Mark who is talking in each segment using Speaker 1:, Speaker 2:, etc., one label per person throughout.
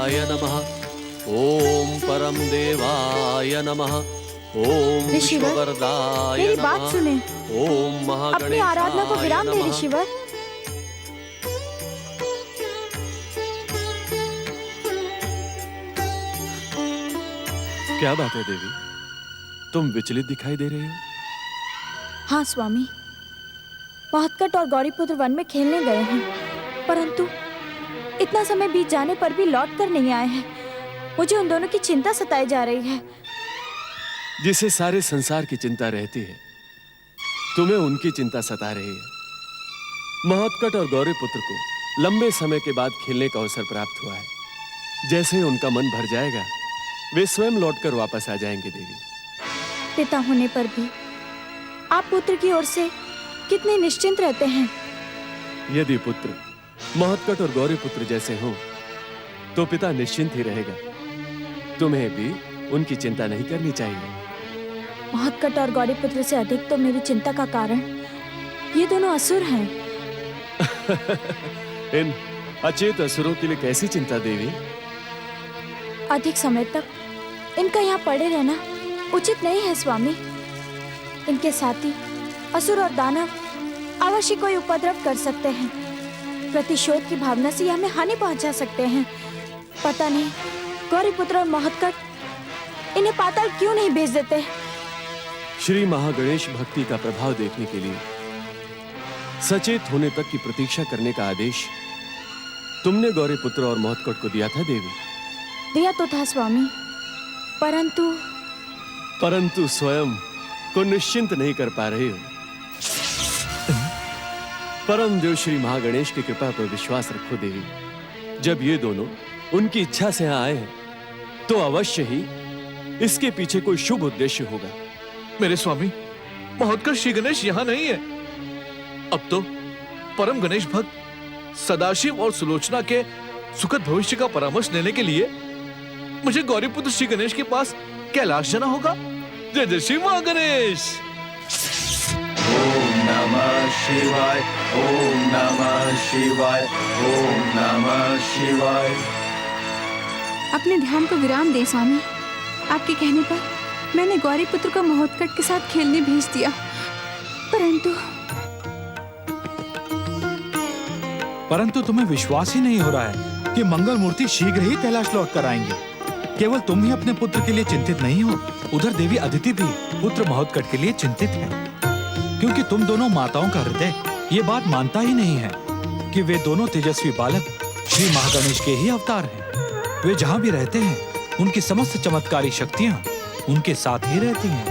Speaker 1: देवाय नमः। ओम परम देवाय नमः। ओम
Speaker 2: ऋषिवर,
Speaker 1: विश्ववरदाय
Speaker 2: मेरी
Speaker 1: नमः।
Speaker 2: बात सुने।
Speaker 1: ओम महागणेशाय
Speaker 2: अपनी आराधना को विराम दे
Speaker 1: नमः।
Speaker 2: ऋषिवर।
Speaker 1: क्या बात है देवी, तुम विचलित दिखाई दे रही हो?
Speaker 2: हाँ स्वामी, महत्कट और गौरीपुत्र वन में खेलने गए हैं, परंतु इतना समय बीत जाने पर भी लौट कर नहीं आए हैं। मुझे उन दोनों की चिंता सताई जा रही है।
Speaker 1: जिसे सारे संसार की चिंता रहती है, तुम्हें उनकी चिंता सता रही है। महत्कट और गौरीपुत्र को लंबे समय के बाद खेलने का अवसर प्राप्त हुआ है। जैसे ही उनका मन भर जाएगा, वे स्वयं लौटकर वापस आ जाएंगे देवी।
Speaker 2: पिता होने पर भी आप पुत्र की ओर से कितने निश्चिंत रहते हैं।
Speaker 1: यदि पुत्र महत्कट और गौरीपुत्र जैसे हों, तो पिता निश्चिंत ही रहेगा। तुम्हें भी उनकी चिंता नहीं करनी चाहिए।
Speaker 2: महत्कट और गौरीपुत्र से अधिक तो मेरी चिंता का कारण ये दोनों असुर हैं।
Speaker 1: इन अचेत असुरों के लिए कैसी चिंता देवी?
Speaker 2: अधिक समय तक इनका यहाँ पड़े रहना उचित नहीं है स्वामी। इनके साथी असुर और दानव अवश्य कोई उपद्रव कर सकते हैं। प्रतिशोध की भावना से हमें हानि पहुंचा सकते हैं। पता नहीं गौरीपुत्र और महत्कट इन्हें पाताल क्यों नहीं भेज देते।
Speaker 1: श्री महागणेश भक्ति का प्रभाव देखने के लिए सचेत होने तक की प्रतीक्षा करने का आदेश तुमने गौरीपुत्र और महत्कट को दिया था देवी।
Speaker 2: दिया तो था स्वामी, परंतु
Speaker 1: स्वयं को निश्चिंत नहीं कर पा रहे हो। परम देव श्री महागणेश की कृपा पर विश्वास रखो देवी। जब ये दोनों उनकी इच्छा से यहाँ आए हैं, तो अवश्य ही इसके पीछे कोई शुभ उद्देश्य होगा।
Speaker 3: मेरे स्वामी, महत्कट श्री गणेश यहाँ नहीं है। अब तो परम गणेश भक्त सदाशिव और सुलोचना के सुखद भविष्य का परामर्श लेने के लिए मुझे गौरीपुत्र श्री गणेश के पास कैलाश जाना होगा। जय जय श्री महागणेश।
Speaker 4: ओम नमः शिवाय, ओम नमः शिवाय, ओम नमः शिवाय।
Speaker 5: अपने ध्यान को विराम दे स्वामी। आपके कहने पर मैंने गौरीपुत्र को महत्कट के साथ खेलने भेज दिया,
Speaker 6: परंतु तुम्हें विश्वास ही नहीं हो रहा है कि मंगल मूर्ति शीघ्र ही कैलाश लौट कर आएंगे। केवल तुम ही अपने पुत्र के लिए चिंतित नहीं हो, उधर देवी अदिति भी पुत्र महत्कट के लिए चिंतित है, क्योंकि तुम दोनों माताओं का हृदय ये बात मानता ही नहीं है कि वे दोनों तेजस्वी बालक श्री महागणेश के ही अवतार हैं। वे जहाँ भी रहते हैं, उनकी समस्त चमत्कारी शक्तियाँ उनके साथ ही रहती हैं।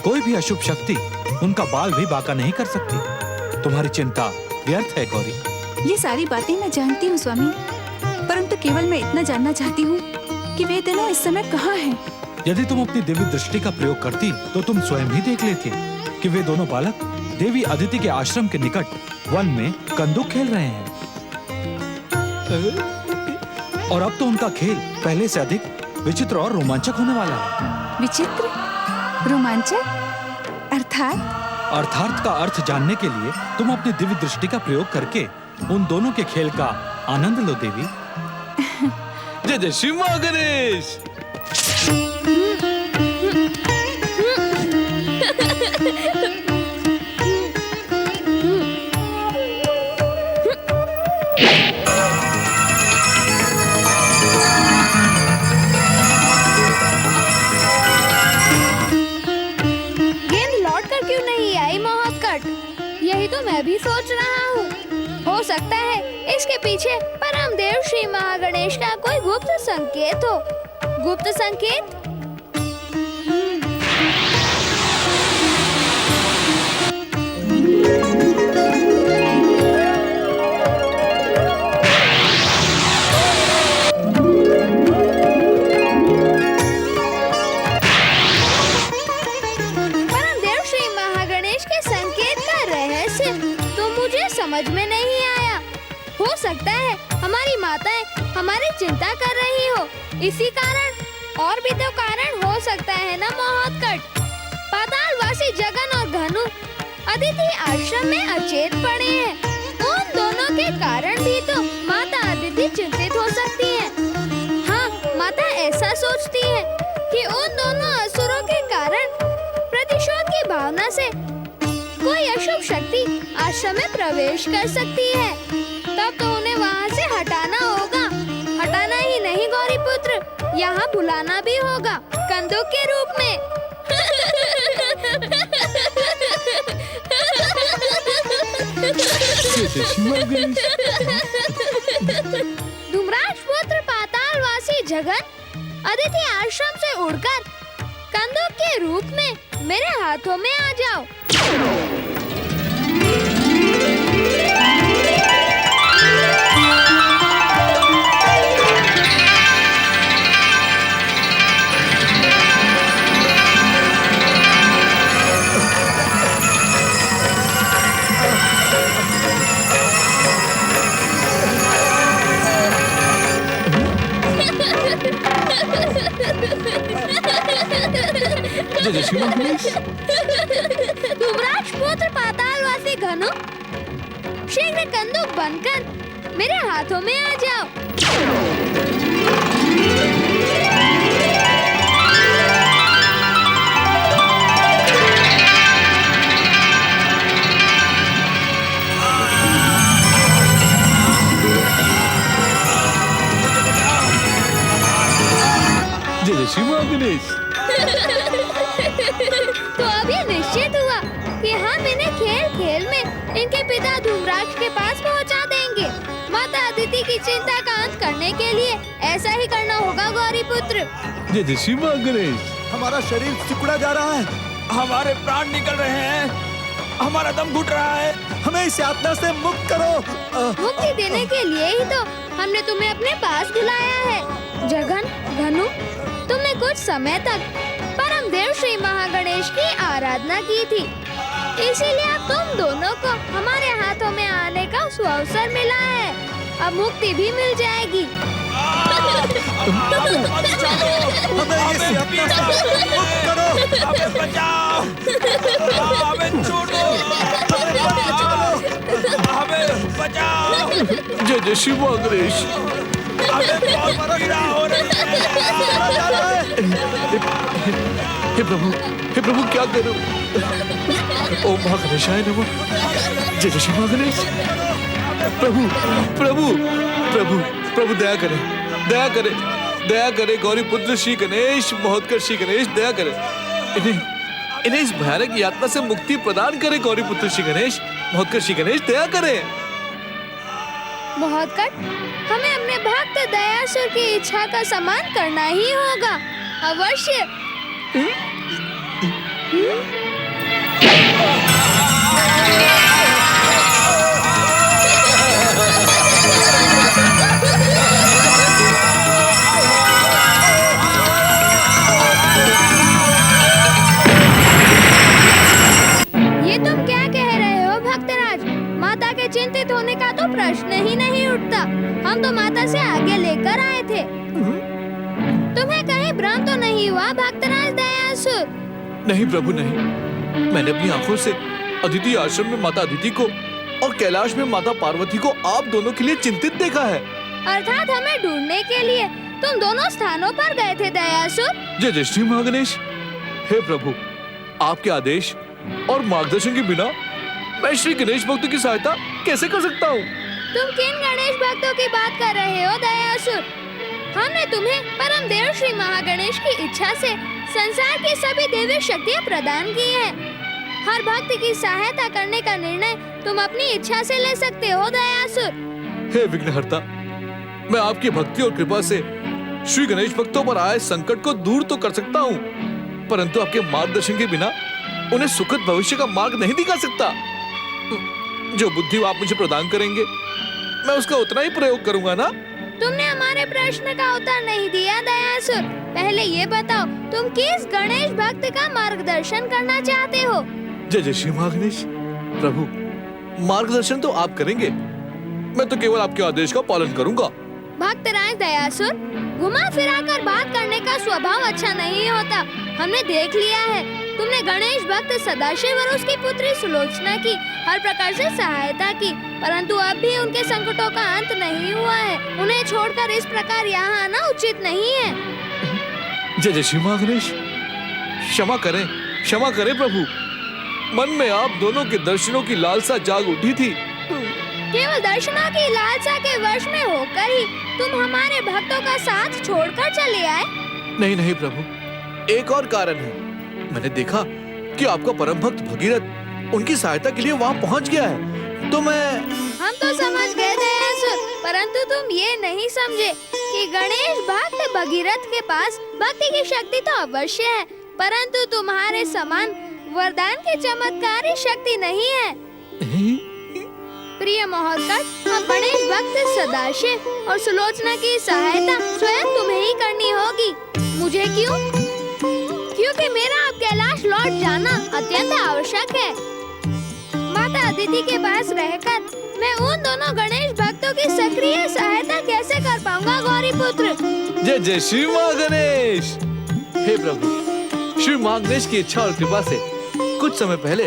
Speaker 6: कोई भी अशुभ शक्ति उनका बाल भी बांका नहीं कर सकती। तुम्हारी चिंता व्यर्थ है गौरी।
Speaker 5: ये सारी बातें मैं जानती हूँ स्वामी, परंतु केवल मैं इतना जानना चाहती हूँ कि वे दोनों इस समय कहाँ हैं।
Speaker 6: यदि तुम अपनी दिव्य दृष्टि का प्रयोग करती तो तुम स्वयं ही देख लेती कि वे दोनों बालक देवी अदिति के आश्रम के निकट वन में कंदुक खेल रहे हैं। और अब तो उनका खेल पहले से अधिक विचित्र और रोमांचक होने वाला है।
Speaker 5: विचित्र, रोमांचक,
Speaker 6: अर्थात का अर्थ जानने के लिए तुम अपनी दिव्य दृष्टि का प्रयोग करके उन दोनों के खेल का आनंद लो देवी।
Speaker 3: जय जय श्री महागणेश।
Speaker 7: यही तो मैं भी सोच रहा हूँ। हो सकता है इसके पीछे परमदेव श्री महागणेश का कोई गुप्त संकेत हो। गुप्त संकेत? समझ में नहीं आया। हो सकता है हमारी माताएं हमारी चिंता कर रही हो, इसी कारण। और भी तो कारण हो सकता है ना महत्कट। पातालवासी जगन और धनु अदिति आश्रम में अचेत पड़े हैं। उन दोनों के कारण भी तो माता अदिति चिंतित हो सकती हैं। सोचती है कि उन दोनों असुरों के कारण प्रतिशोध की भावना से कोई अशुभ शक्ति आश्रम में प्रवेश कर सकती है, तब तो उन्हें वहाँ से हटाना होगा। हटाना ही नहीं गौरी पुत्र, यहाँ बुलाना भी होगा कंदुक के रूप में। धूम्राक्ष पुत्र पातालवासी जगन अदिति आश्रम से उड़कर कंदुक के रूप में मेरे हाथों में आ जाओ। धूम्राक्ष पुत्र पातालवासी घनु, शीघ्र कंदुक बनकर मेरे हाथों में आ जाओ।
Speaker 3: जय श्री मां गणेश।
Speaker 7: तो अब ये निश्चित हुआ कि हम इन्हें खेल खेल में इनके पिता धूम्राक्ष के पास पहुंचा देंगे। माता अदिति की चिंता का अंत करने के लिए ऐसा ही करना होगा गौरी पुत्र।
Speaker 3: जय श्री मां गणेश।
Speaker 4: हमारा शरीर सिकुड़ा जा रहा है, हमारे प्राण निकल रहे हैं, हमारा दम घुट रहा है, हमें इस यातना से मुक्त करो।
Speaker 7: मुक्ति देने के लिए ही तो हमने तुम्हें अपने पास बुलाया है। जगन, घनु, तुमने कुछ समय तक परम देव श्री महागणेश की आराधना की थी, इसीलिए अब तुम दोनों को हमारे हाथों में आने का सुअवसर मिला है। अब मुक्ति भी मिल जाएगी।
Speaker 4: हमें इस यातना से मुक्त करो, हमें बचाओ, हमें छोड़ो, हमें बचाओ।
Speaker 3: जय श्री मां गणेश।
Speaker 4: हमें बहुत पीड़ा हो रही है।
Speaker 3: हे प्रभु क्या करूं? ओम महागणेशाय नमः। जय श्री मां गणेश। प्रभु प्रभु प्रभु प्रभु दया करे, दया करे, दया करे। गौरी पुत्र श्री गणेश, महोत्कट श्री गणेश, दया करे। इन्हें इस भयानक यातना से मुक्ति प्रदान करे। गौरी पुत्र श्री गणेश, महोत्कट श्री गणेश, दया करे।
Speaker 7: महोत्कट, हमें अपने भक्त दयासुर की इच्छा का सम्मान करना ही होगा, अवश्य। ये तुम क्या कह रहे हो भक्तराज? माता के चिंतित होने का तो प्रश्न ही नहीं उठता। हम तो माता से आगे लेकर आए थे। तुम्हें कहीं भ्रम तो नहीं हुआ भक्तराज दयासुर?
Speaker 3: नहीं प्रभु नहीं, मैंने अपनी आंखों से अदिति आश्रम में माता अदिति को और कैलाश में माता पार्वती को आप दोनों के लिए चिंतित देखा है।
Speaker 7: अर्थात हमें ढूंढने के लिए तुम दोनों स्थानों पर गए थे दयासुर?
Speaker 3: जय श्री महागणेश। हे प्रभु, आपके आदेश और मार्गदर्शन के बिना मैं श्री गणेश भक्तों की सहायता कैसे कर सकता हूँ?
Speaker 7: तुम किन गणेश भक्तों की बात कर रहे हो दयासुर? हमने तुम्हें परम देव श्री महागणेश की इच्छा से संसार की सभी देवी शक्तियाँ प्रदान की हैं। हर भक्त की सहायता करने का निर्णय तुम अपनी इच्छा से ले सकते हो दयासुर।
Speaker 3: हे विघ्नहर्ता, मैं आपकी भक्ति और कृपा से श्री गणेश भक्तों पर आए संकट को दूर तो कर सकता हूँ, परंतु आपके मार्गदर्शन के बिना उन्हें सुखद भविष्य का मार्ग नहीं दिखा सकता। जो बुद्धि आप मुझे प्रदान करेंगे, मैं उसका उतना ही प्रयोग करूंगा ना।
Speaker 7: तुमने हमारे प्रश्न का उत्तर नहीं दिया दयासुर। पहले ये बताओ, तुम किस गणेश भक्त का मार्गदर्शन करना चाहते हो?
Speaker 3: जय श्री महागणेश। प्रभु, मार्गदर्शन तो आप करेंगे, मैं तो केवल आपके आदेश का पालन करूंगा।
Speaker 7: भक्तराज दयासुर, घुमा फिरा कर बात करने का स्वभाव अच्छा नहीं होता। हमने देख लिया है, तुमने गणेश भक्त सदाशिव और उसकी पुत्री सुलोचना की हर प्रकार से सहायता की, परंतु अब भी उनके संकटों का अंत नहीं हुआ है। उन्हें छोड़कर इस प्रकार यहाँ आना उचित नहीं है।
Speaker 3: जय जय श्री महागणेश। क्षमा करें प्रभु। मन में आप दोनों के दर्शनों की लालसा जाग उठी थी।
Speaker 7: केवल दर्शनों की लालसा के वश में होकर ही तुम हमारे भक्तों का साथ छोड़कर चले आए।
Speaker 3: नहीं नहीं प्रभु, एक और कारण है। मैंने देखा कि आपका परम भक्त भगीरथ उनकी सहायता के लिए वहाँ पहुँच गया है, तो मैं
Speaker 7: हम तो समझ गए दयासुर, परंतु तुम ये नहीं समझे कि गणेश भक्त भगीरथ के पास भक्ति की शक्ति तो अवश्य है, परंतु तुम्हारे समान वरदान की चमत्कारी शक्ति नहीं है। प्रिय महोदय, हम गणेश भक्त सदाशिव और सुलोचना की सहायता स्वयं तुम्हें ही करनी होगी। मुझे क्यों? क्योंकि मेरा अब कैलाश लौट जाना अत्यंत आवश्यक है। माता अदिति के पास रहकर मैं उन दोनों गणेश भक्तों की सक्रिय सहायता कैसे कर पाऊंगा गौरी पुत्र?
Speaker 3: जय जय श्री महागणेश। हे प्रभु, श्री महागणेश की इच्छा और कृपा से कुछ समय पहले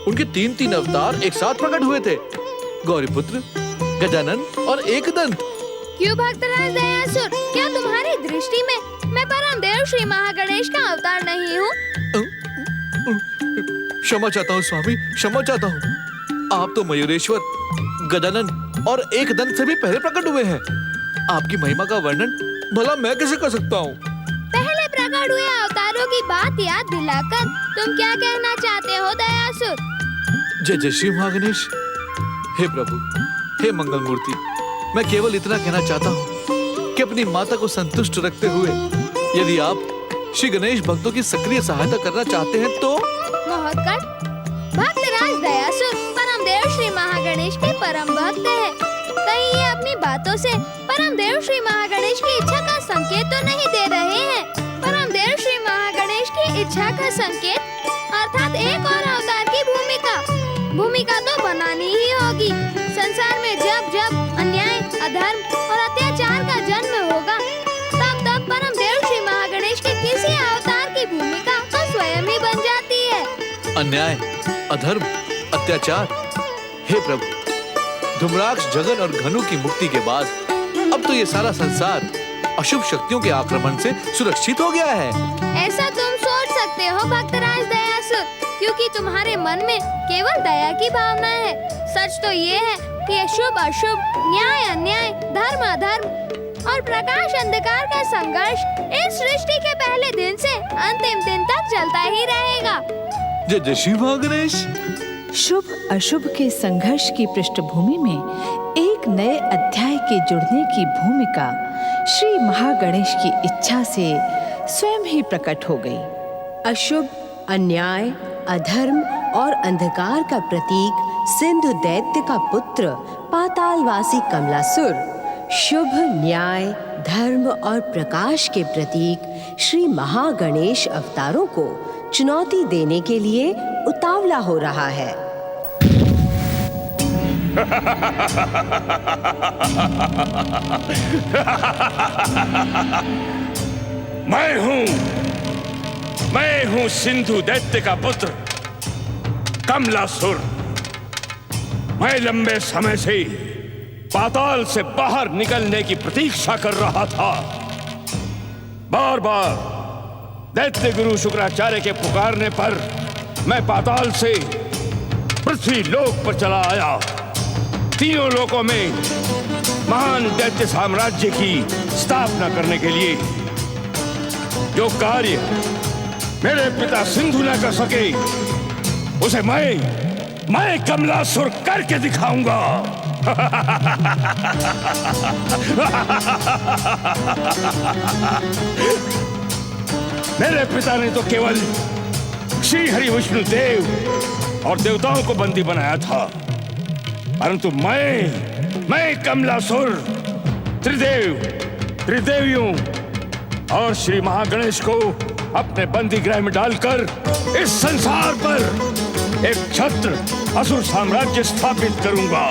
Speaker 3: उनके 3 अवतार एक साथ प्रकट हुए थे, गौरीपुत्र, गजानन और एकदंत।
Speaker 7: क्यों भक्तराज दयासुर, क्या तुम्हारी दृष्टि में मैं परम देव श्री महागणेश का अवतार नहीं हूँ?
Speaker 3: क्षमा चाहता हूँ स्वामी, क्षमा चाहता हूँ। आप तो मयूरेश्वर, गजानन और एकदंत से भी पहले प्रकट हुए हैं। आपकी महिमा का वर्णन भला मैं कैसे कर सकता हूँ?
Speaker 7: पहले प्रकट हुए अवतारों की बात याद दिलाकर तुम क्या कहना चाहते हो दयासुर?
Speaker 3: जय जय श्री महागणेश। हे प्रभु, हे मंगल मूर्ति, मैं केवल इतना कहना चाहता हूँ कि अपनी माता को संतुष्ट रखते हुए यदि आप श्री गणेश भक्तों की सक्रिय सहायता करना चाहते हैं तो
Speaker 7: महोत्कट, भक्तराज दयासुर परम देव श्री महागणेश के परम भक्त है। कहीं ये अपनी बातों से परम देव श्री महागणेश की इच्छा का संकेत तो नहीं दे रहे हैं? परम देव श्री महागणेश की इच्छा का संकेत अर्थात एक और अवतार की भूमिका तो बनानी ही होगी। संसार में जब जब अन्याय, अधर्म और अत्याचार का जन्म होगा, तब तब परम देव श्री महागणेश के किसी अवतार की भूमिका तो स्वयं ही बन जाती है।
Speaker 3: अन्याय, अधर्म, अत्याचार। हे प्रभु, धूम्राक्ष, जगन और घनु की मुक्ति के बाद अब तो ये सारा संसार अशुभ शक्तियों के आक्रमण से सुरक्षित हो गया है।
Speaker 7: ऐसा तुम सोच सकते हो भक्तराज दयासुर, क्योंकि तुम्हारे मन में केवल दया की भावना है। सच तो ये है कि शुभ अशुभ, न्याय अन्याय, धर्म अधर्म और प्रकाश अंधकार का संघर्ष इस सृष्टि के पहले दिन से अंतिम दिन तक चलता ही रहेगा।
Speaker 3: जय जय श्री महागणेश।
Speaker 8: शुभ अशुभ के संघर्ष की पृष्ठभूमि में एक नए अध्याय के जुड़ने की भूमिका श्री महागणेश की इच्छा से स्वयं ही प्रकट हो गई। अशुभ, अन्याय, अधर्म और अंधकार का प्रतीक सिंधु दैत्य का पुत्र पातालवासी कमलासुर, शुभ, न्याय, धर्म और प्रकाश के प्रतीक श्री महागणेश अवतारों को चुनौती देने के लिए उतावला हो रहा है।
Speaker 9: मैं हूँ सिंधु दैत्य का पुत्र कमलासुर। मैं लंबे समय से पाताल से बाहर निकलने की प्रतीक्षा कर रहा था। बार बार दैत्य गुरु शुक्राचार्य के पुकारने पर मैं पाताल से पृथ्वी लोक पर चला आया। तीनों लोकों में महान दैत्य साम्राज्य की स्थापना करने के लिए जो कार्य मेरे पिता सिंधु न कर सके, उसे मैं कमलासुर करके दिखाऊंगा। मेरे पिता ने तो केवल श्री हरि विष्णु देव और देवताओं को बंदी बनाया था, परंतु मैं कमलासुर त्रिदेवियों और श्री महागणेश को अपने बंदी गृह में डालकर इस संसार पर एक छत्र असुर साम्राज्य स्थापित करूंगा।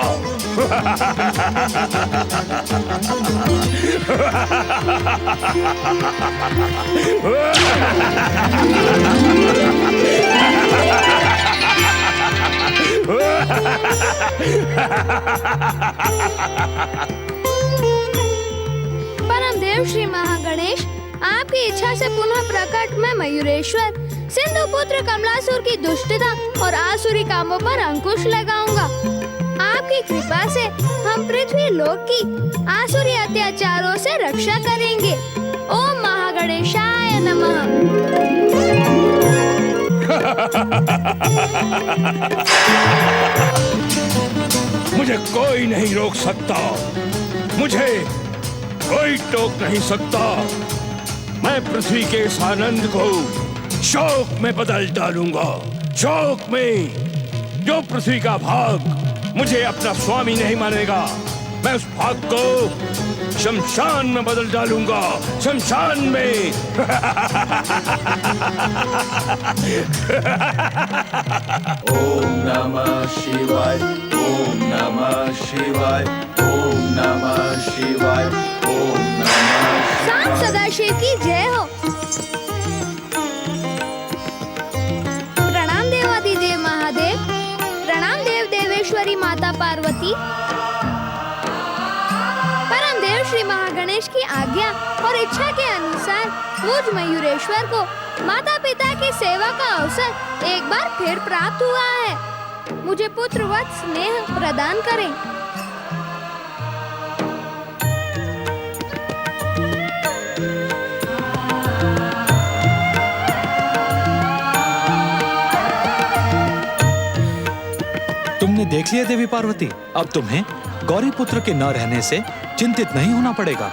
Speaker 7: परम देव श्री महागणेश, आपकी इच्छा से पुनः प्रकट मैं मयूरेश्वर सिंधु पुत्र कमलासुर की दुष्टता और आसुरी कामों पर अंकुश लगाऊंगा। आपकी कृपा से हम पृथ्वी लोक की आसुरी अत्याचारों से रक्षा करेंगे। ओम महागणेशाय नमः।
Speaker 9: मुझे कोई नहीं रोक सकता, मुझे कोई टोक नहीं सकता। मैं पृथ्वी के इस आनंद को शोक में बदल डालूंगा, शोक में। जो पृथ्वी का भाग मुझे अपना स्वामी नहीं मानेगा, मैं उस भाग को शमशान में बदल डालूंगा, शमशान में।
Speaker 4: ओम नमः शिवाय, ओम नमः शिवाय, ओम नमः शिवाय, ओम नमः।
Speaker 7: सांब सदाशिव की जय हो। प्रणाम देवादिदेव महादेव, प्रणाम देव देवेश्वरी माता पार्वती। परम देव श्री महागणेश की आज्ञा और इच्छा के अनुसार मुझ मयूरेश्वर को माता पिता की सेवा का अवसर एक बार फिर प्राप्त हुआ है। मुझे पुत्रवत स्नेह प्रदान करें।
Speaker 6: तुमने देख लिया देवी पार्वती, अब तुम्हें गौरी पुत्र के न रहने से चिंतित नहीं होना पड़ेगा।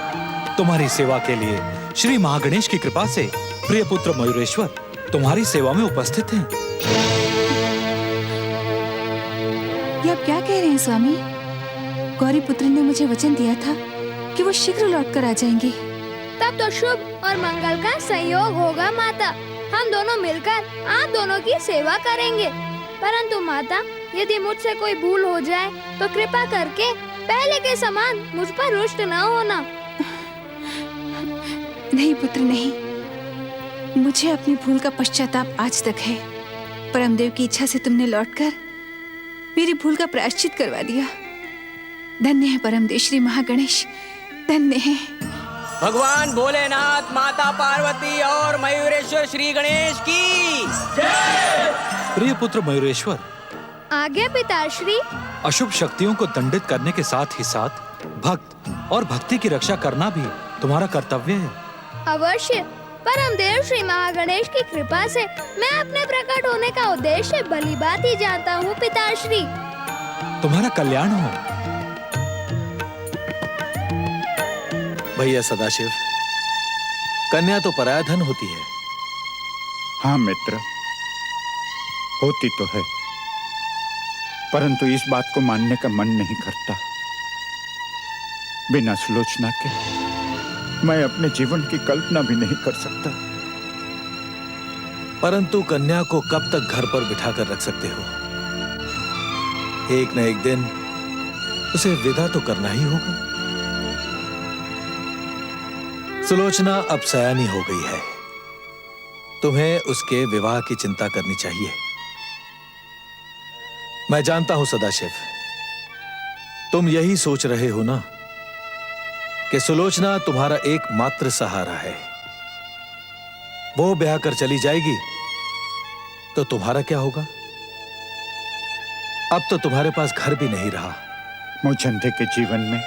Speaker 6: तुम्हारी सेवा के लिए श्री महागणेश की कृपा से प्रिय पुत्र मयूरेश्वर तुम्हारी सेवा में उपस्थित हैं।
Speaker 5: ये आप क्या कह रहे हैं स्वामी? गौरी पुत्र ने मुझे वचन दिया था कि वो शीघ्र लौट कर आ जाएंगे।
Speaker 7: तब तो शुभ और मंगल का संयोग होगा माता। हम दोनों मिलकर आप दोनों की सेवा करेंगे। परंतु माता, यदि मुझसे कोई भूल हो जाए तो कृपा करके पहले के समान मुझ पर रुष्ट न होना।
Speaker 5: नहीं पुत्र नहीं, मुझे अपनी भूल का पश्चाताप आज तक है। परमदेव की इच्छा से तुमने लौटकर मेरी भूल का प्रायश्चित करवा दिया। धन्य है परमदेव श्री महागणेश, धन्य है।
Speaker 10: भगवान भोलेनाथ, माता पार्वती और मयूरेश्वर श्री गणेश की
Speaker 6: प्रिय पुत्र मयूरेश्वर,
Speaker 7: आज्ञा पिताश्री।
Speaker 6: अशुभ शक्तियों को दंडित करने के साथ ही साथ भक्त और भक्ति की रक्षा करना भी तुम्हारा कर्तव्य है।
Speaker 7: अवश्य। परमदेव श्री महागणेश की कृपा से मैं अपने प्रकट होने का उद्देश्य भलीभांति ही जानता हूँ पिताश्री।
Speaker 6: तुम्हारा कल्याण हो।
Speaker 3: भैया सदाशिव, कन्या तो पराया धन होती है।
Speaker 11: हाँ मित्र, होती तो है, परंतु इस बात को मानने का मन नहीं करता। बिना सुलोचना के मैं अपने जीवन की कल्पना भी नहीं कर सकता।
Speaker 3: परंतु कन्या को कब तक घर पर बिठा कर रख सकते हो? एक न एक दिन उसे विदा तो करना ही होगा। सुलोचना अब सयानी हो गई है, तुम्हें उसके विवाह की चिंता करनी चाहिए। मैं जानता हूं सदाशिव, तुम यही सोच रहे हो ना कि सुलोचना तुम्हारा एकमात्र सहारा है। वो ब्याह कर चली जाएगी तो तुम्हारा क्या होगा? अब तो तुम्हारे पास घर भी नहीं रहा।
Speaker 11: मुझ अंधे के जीवन में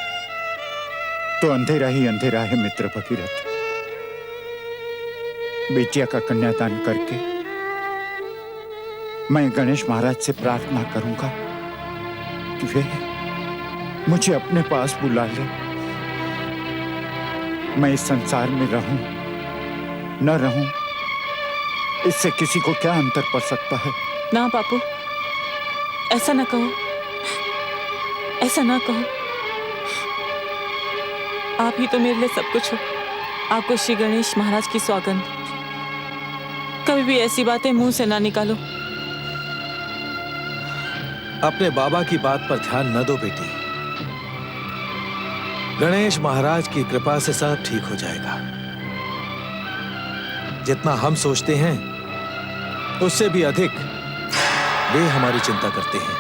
Speaker 11: तो अंधेरा ही अंधेरा है मित्र भगीरथ। बेटिया का कन्यादान करके मैं गणेश महाराज से प्रार्थना करूंगा कि वे मुझे अपने पास बुला ले। मैं इस संसार में रहूं न रहूं, इससे किसी को क्या अंतर पड़ सकता है?
Speaker 12: ना बापू, ऐसा ना कहो, ऐसा ना कहो। आप ही तो मेरे लिए सब कुछ हो। आपको श्री गणेश महाराज की सौगंध, कभी भी ऐसी बातें मुंह से ना निकालो।
Speaker 3: अपने बाबा की बात पर ध्यान न दो बेटी। गणेश महाराज की कृपा से सब ठीक हो जाएगा। जितना हम सोचते हैं उससे भी अधिक वे हमारी चिंता करते हैं।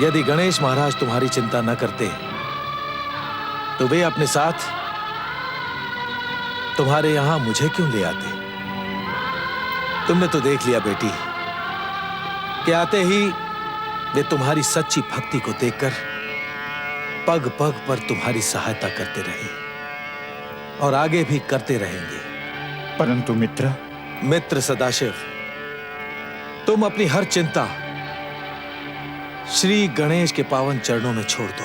Speaker 3: यदि गणेश महाराज तुम्हारी चिंता न करते तो वे अपने साथ
Speaker 13: तुम्हारे यहां मुझे क्यों ले आते? तुमने तो देख लिया बेटी कि आते ही वे तुम्हारी सच्ची भक्ति को देखकर पग पग पर तुम्हारी सहायता करते रहे और आगे भी करते रहेंगे।
Speaker 11: परंतु
Speaker 13: मित्र सदाशिव, तुम अपनी हर चिंता श्री गणेश के पावन चरणों में छोड़ दो।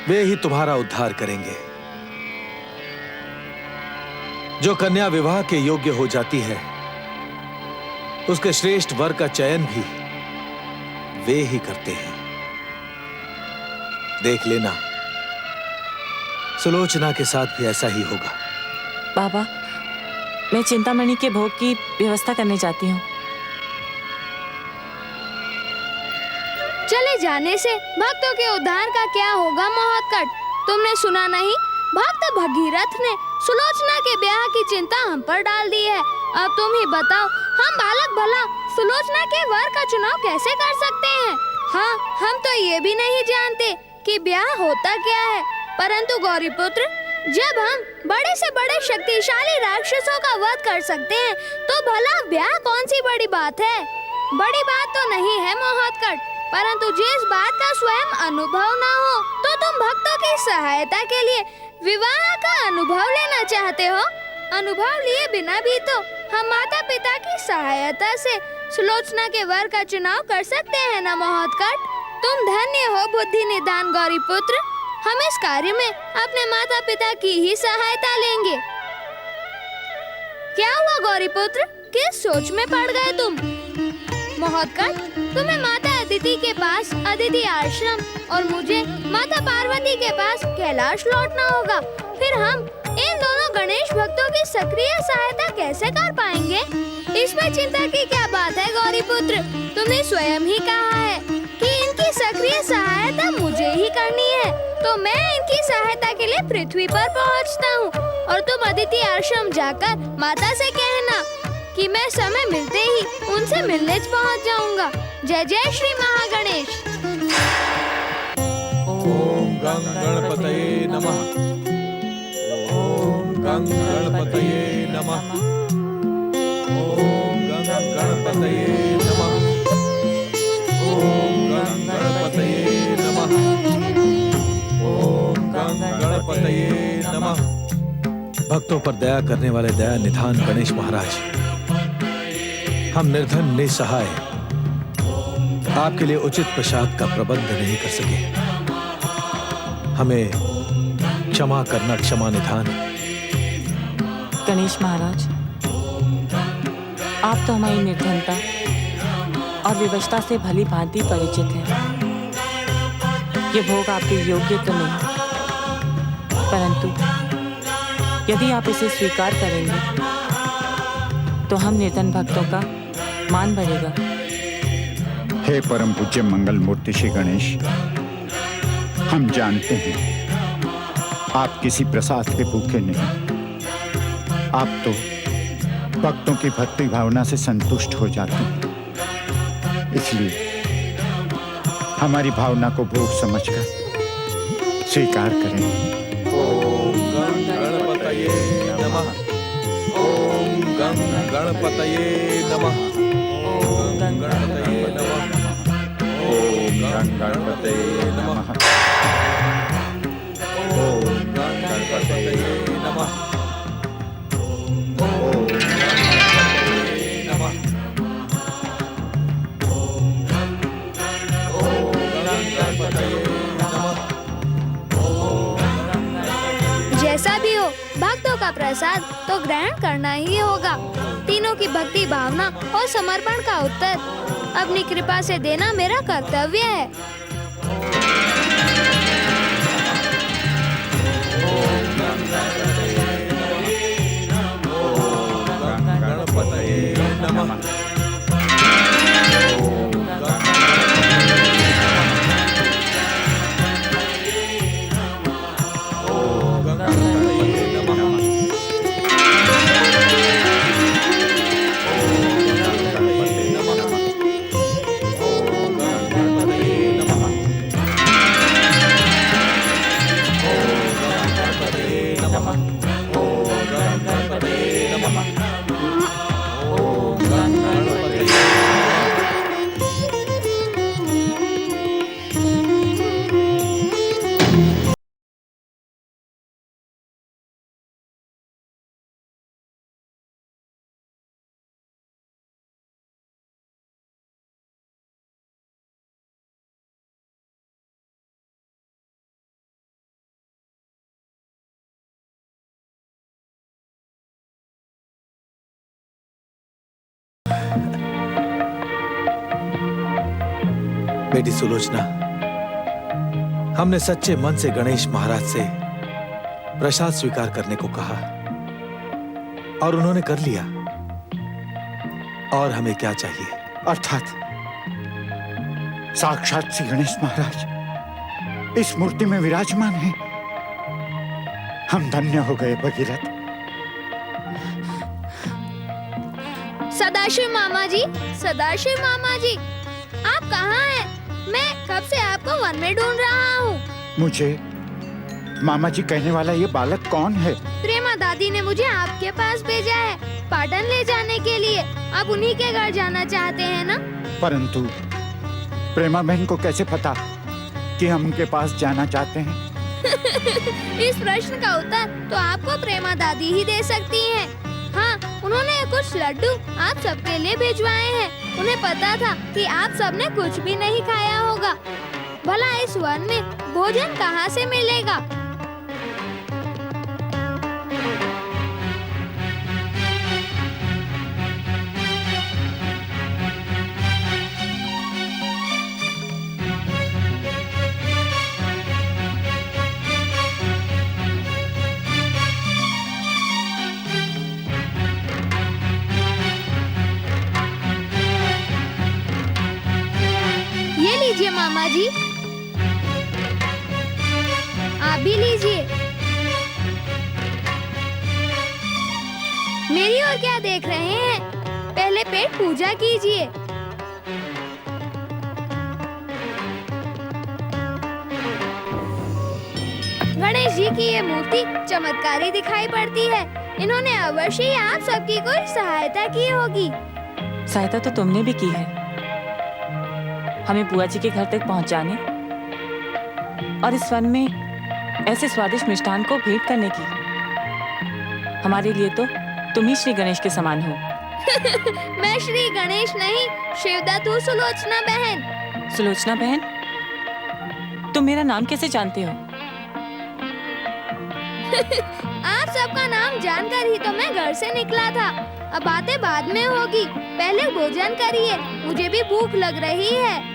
Speaker 13: वे ही तुम्हारा उद्धार करेंगे। जो कन्या विवाह के योग्य हो जाती है, उसके श्रेष्ठ वर का चयन भी वे ही करते हैं। देख लेना, सुलोचना के साथ भी ऐसा ही होगा।
Speaker 12: बाबा, मैं चिंतामणि के भोग की व्यवस्था करने जाती हूँ।
Speaker 7: चले जाने से भक्तों के उद्धार का क्या होगा महोत्कट? तुमने सुना नहीं? भक्त भगीरथ ने सुलोचना के ब्याह की चिंता हम पर डाल दी है। अब तुम ही बताओ, हम बालक भला सुलोचना के वर का चुनाव कैसे कर सकते हैं? हाँ, हम तो ये भी नहीं जानते कि ब्याह होता क्या है। परंतु गौरीपुत्र, जब हम बड़े से बड़े शक्तिशाली राक्षसों का वध कर सकते हैं, तो भला ब्याह कौन सी बड़ी बात है? बड़ी बात तो नहीं है महोत्कट, परंतु जिस बात का स्वयं अनुभव ना हो, तो तुम भक्तों की सहायता के लिए विवाह का अनुभव लेना चाहते हो। अनुभव लिए बिना भी तो हम माता पिता की सहायता से सुलोचना के वर का चुनाव कर सकते हैं ना महोत्कट? तुम धन्य हो बुद्धि निदान गौरीपुत्र। हम इस कार्य में अपने माता पिता की ही सहायता लेंगे। क्या हुआ गौरीपुत्र, किस सोच में पड़ गए तुम? महोत्कट, तुम्हें माता अदिति के पास अदिति आश्रम और मुझे माता पार्वती के पास कैलाश लौटना होगा। फिर हम इन दोनों गणेश भक्तों की सक्रिय सहायता कैसे कर पाएंगे? इसमें चिंता की क्या बात है गौरीपुत्र? तुमने स्वयं ही कहा है कि इनकी सक्रिय सहायता मुझे ही करनी है, तो मैं इनकी सहायता के लिए पृथ्वी पर पहुंचता हूँ और तुम अदिति आश्रम जाकर माता से कहना कि मैं समय मिलते ही उनसे मिलने पहुंच जाऊंगा। जय जय श्री महागणेश।
Speaker 13: ओम गं गणपतये नमः। ओम गं गणपतये नमः। ओम गं गणपतये नमः। ओम गं गणपतये नमः। ओम गं गणपतये नमः। भक्तों पर दया करने वाले दया निधान गणेश महाराज, हम निर्धन निसहाय आपके लिए उचित प्रसाद का प्रबंध नहीं कर सके। हमें क्षमा करना क्षमा निधान।
Speaker 12: गणेश महाराज, आप तो हमारी निर्धनता और विवशता से भली भांति परिचित हैं। ये भोग आपके योग्य तो नहीं, परंतु यदि आप इसे स्वीकार करेंगे तो हम निर्धन भक्तों का मान बढ़ेगा।
Speaker 11: हे परम पूज्य मंगल मूर्ति श्री गणेश, हम जानते हैं आप किसी प्रसाद के भूखे नहीं। आप तो भक्तों की भक्ति भावना से संतुष्ट हो जाते हैं। इसलिए हमारी भावना को भोग समझकर स्वीकार करें।
Speaker 13: ओम गं गणपतये नमः। ओम गं गणपतये नमः। ओम गं गणपतये नमः। ओम गं गणपतये नमः। ओम गं गणपतये नमः। ओम गणपतये नमः। ओम गणपतये नमः।
Speaker 7: जैसा भी हो, भक्तों का प्रसाद तो ग्रहण करना ही होगा। तीनों की भक्ति भावना और समर्पण का उत्तर अपनी कृपा से देना मेरा कर्तव्य है।
Speaker 13: गणपतये नमः। बेटी सुलोचना, हमने सच्चे मन से गणेश महाराज से प्रसाद स्वीकार करने को कहा और उन्होंने कर लिया। और हमें क्या चाहिए?
Speaker 11: अर्थात साक्षात श्री गणेश महाराज इस मूर्ति में विराजमान है। हम धन्य हो गए भगीरथ।
Speaker 7: सदाशिव मामा जी, सदाशिव मामा जी, आप कहाँ हैं? मैं कब से आपको वन में ढूंढ रहा हूँ।
Speaker 11: मुझे मामा जी कहने वाला ये बालक कौन है?
Speaker 7: प्रेमा दादी ने मुझे आपके पास भेजा है, पाटन ले जाने के लिए। आप उन्हीं के घर जाना चाहते हैं ना?
Speaker 11: परंतु प्रेमा बहन को कैसे पता कि हम उनके पास जाना चाहते हैं?
Speaker 7: इस प्रश्न का उत्तर तो आपको प्रेमा दादी ही दे सकती हैं। हाँ, उन्होंने कुछ लड्डू आप सबके लिए भिजवाए हैं। उन्हें पता था कि आप सबने कुछ भी नहीं खाया होगा। भला इस वन में भोजन कहाँ से मिलेगा? ये लीजिए मामा जी, आप भी लीजिए। मेरी ओर क्या देख रहे हैं? पहले पेट पूजा कीजिए। गणेश जी की ये मूर्ति चमत्कारी दिखाई पड़ती है। इन्होंने अवश्य ही आप सबकी कोई सहायता की होगी।
Speaker 12: सहायता तो तुमने भी की है, हमें बुआ जी के घर तक पहुंचाने और इस वन में ऐसे स्वादिष्ट मिष्ठान को भेंट करने की। हमारे लिए तो तुम ही श्री गणेश के समान हो।
Speaker 7: मैं श्री गणेश नहीं, शिवदत्त सुलोचना बहन।
Speaker 12: सुलोचना बहन, तुम मेरा नाम कैसे जानते हो?
Speaker 7: आप सबका नाम जानकर ही तो मैं घर से निकला था। अब बातें बाद में होगी, पहले भोजन करिए, मुझे भी भूख लग रही है।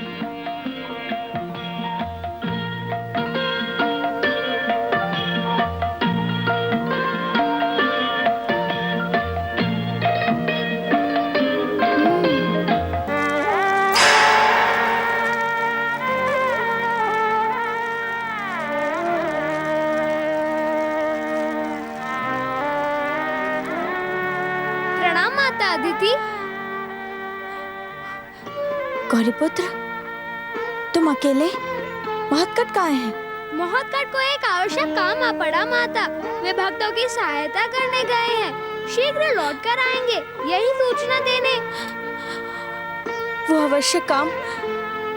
Speaker 7: प्रणाम माता अदिति।
Speaker 2: गौरीपुत्र, तुम अकेले? महत्कट कहाँ है?
Speaker 7: महत्कट को एक आवश्यक काम आ पड़ा माता। वे भक्तों की सहायता करने गए हैं, शीघ्र लौट कर आएंगे, यही सूचना देने।
Speaker 2: वो आवश्यक काम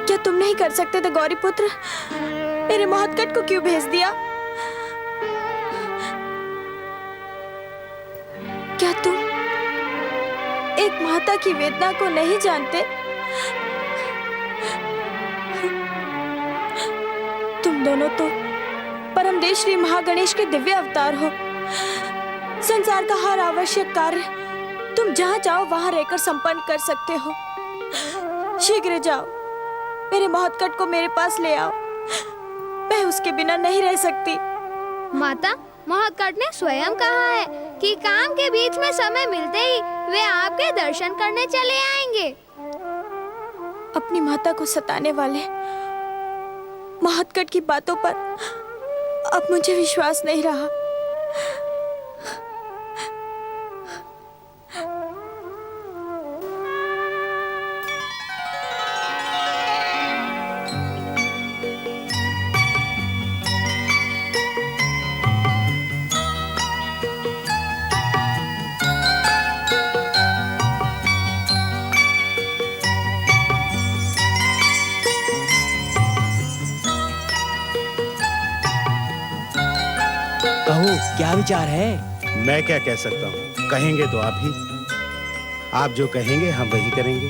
Speaker 2: क्या तुम नहीं कर सकते थे गौरीपुत्र? मेरे महत्कट को क्यों भेज दिया? क्या तुम एक माता की वेदना को नहीं जानते? तुम दोनों तो परमदेव श्री महागणेश के दिव्य अवतार हो। संसार का हर आवश्यक कार्य तुम जहाँ जाओ वहाँ रहकर संपन्न कर सकते हो। शीघ्र जाओ, मेरे महत्कट को मेरे पास ले आओ। मैं उसके बिना नहीं रह सकती।
Speaker 7: माता, महत्कट ने स्वयं कहा है कि काम के बीच में समय मिलते ही वे आपके दर्शन करने चले आएंगे।
Speaker 2: अपनी माता को सताने वाले महत्कट की बातों पर अब मुझे विश्वास नहीं रहा।
Speaker 10: कहो, क्या विचार है?
Speaker 14: मैं क्या कह सकता हूँ, कहेंगे तो आप ही। आप जो कहेंगे हम वही करेंगे,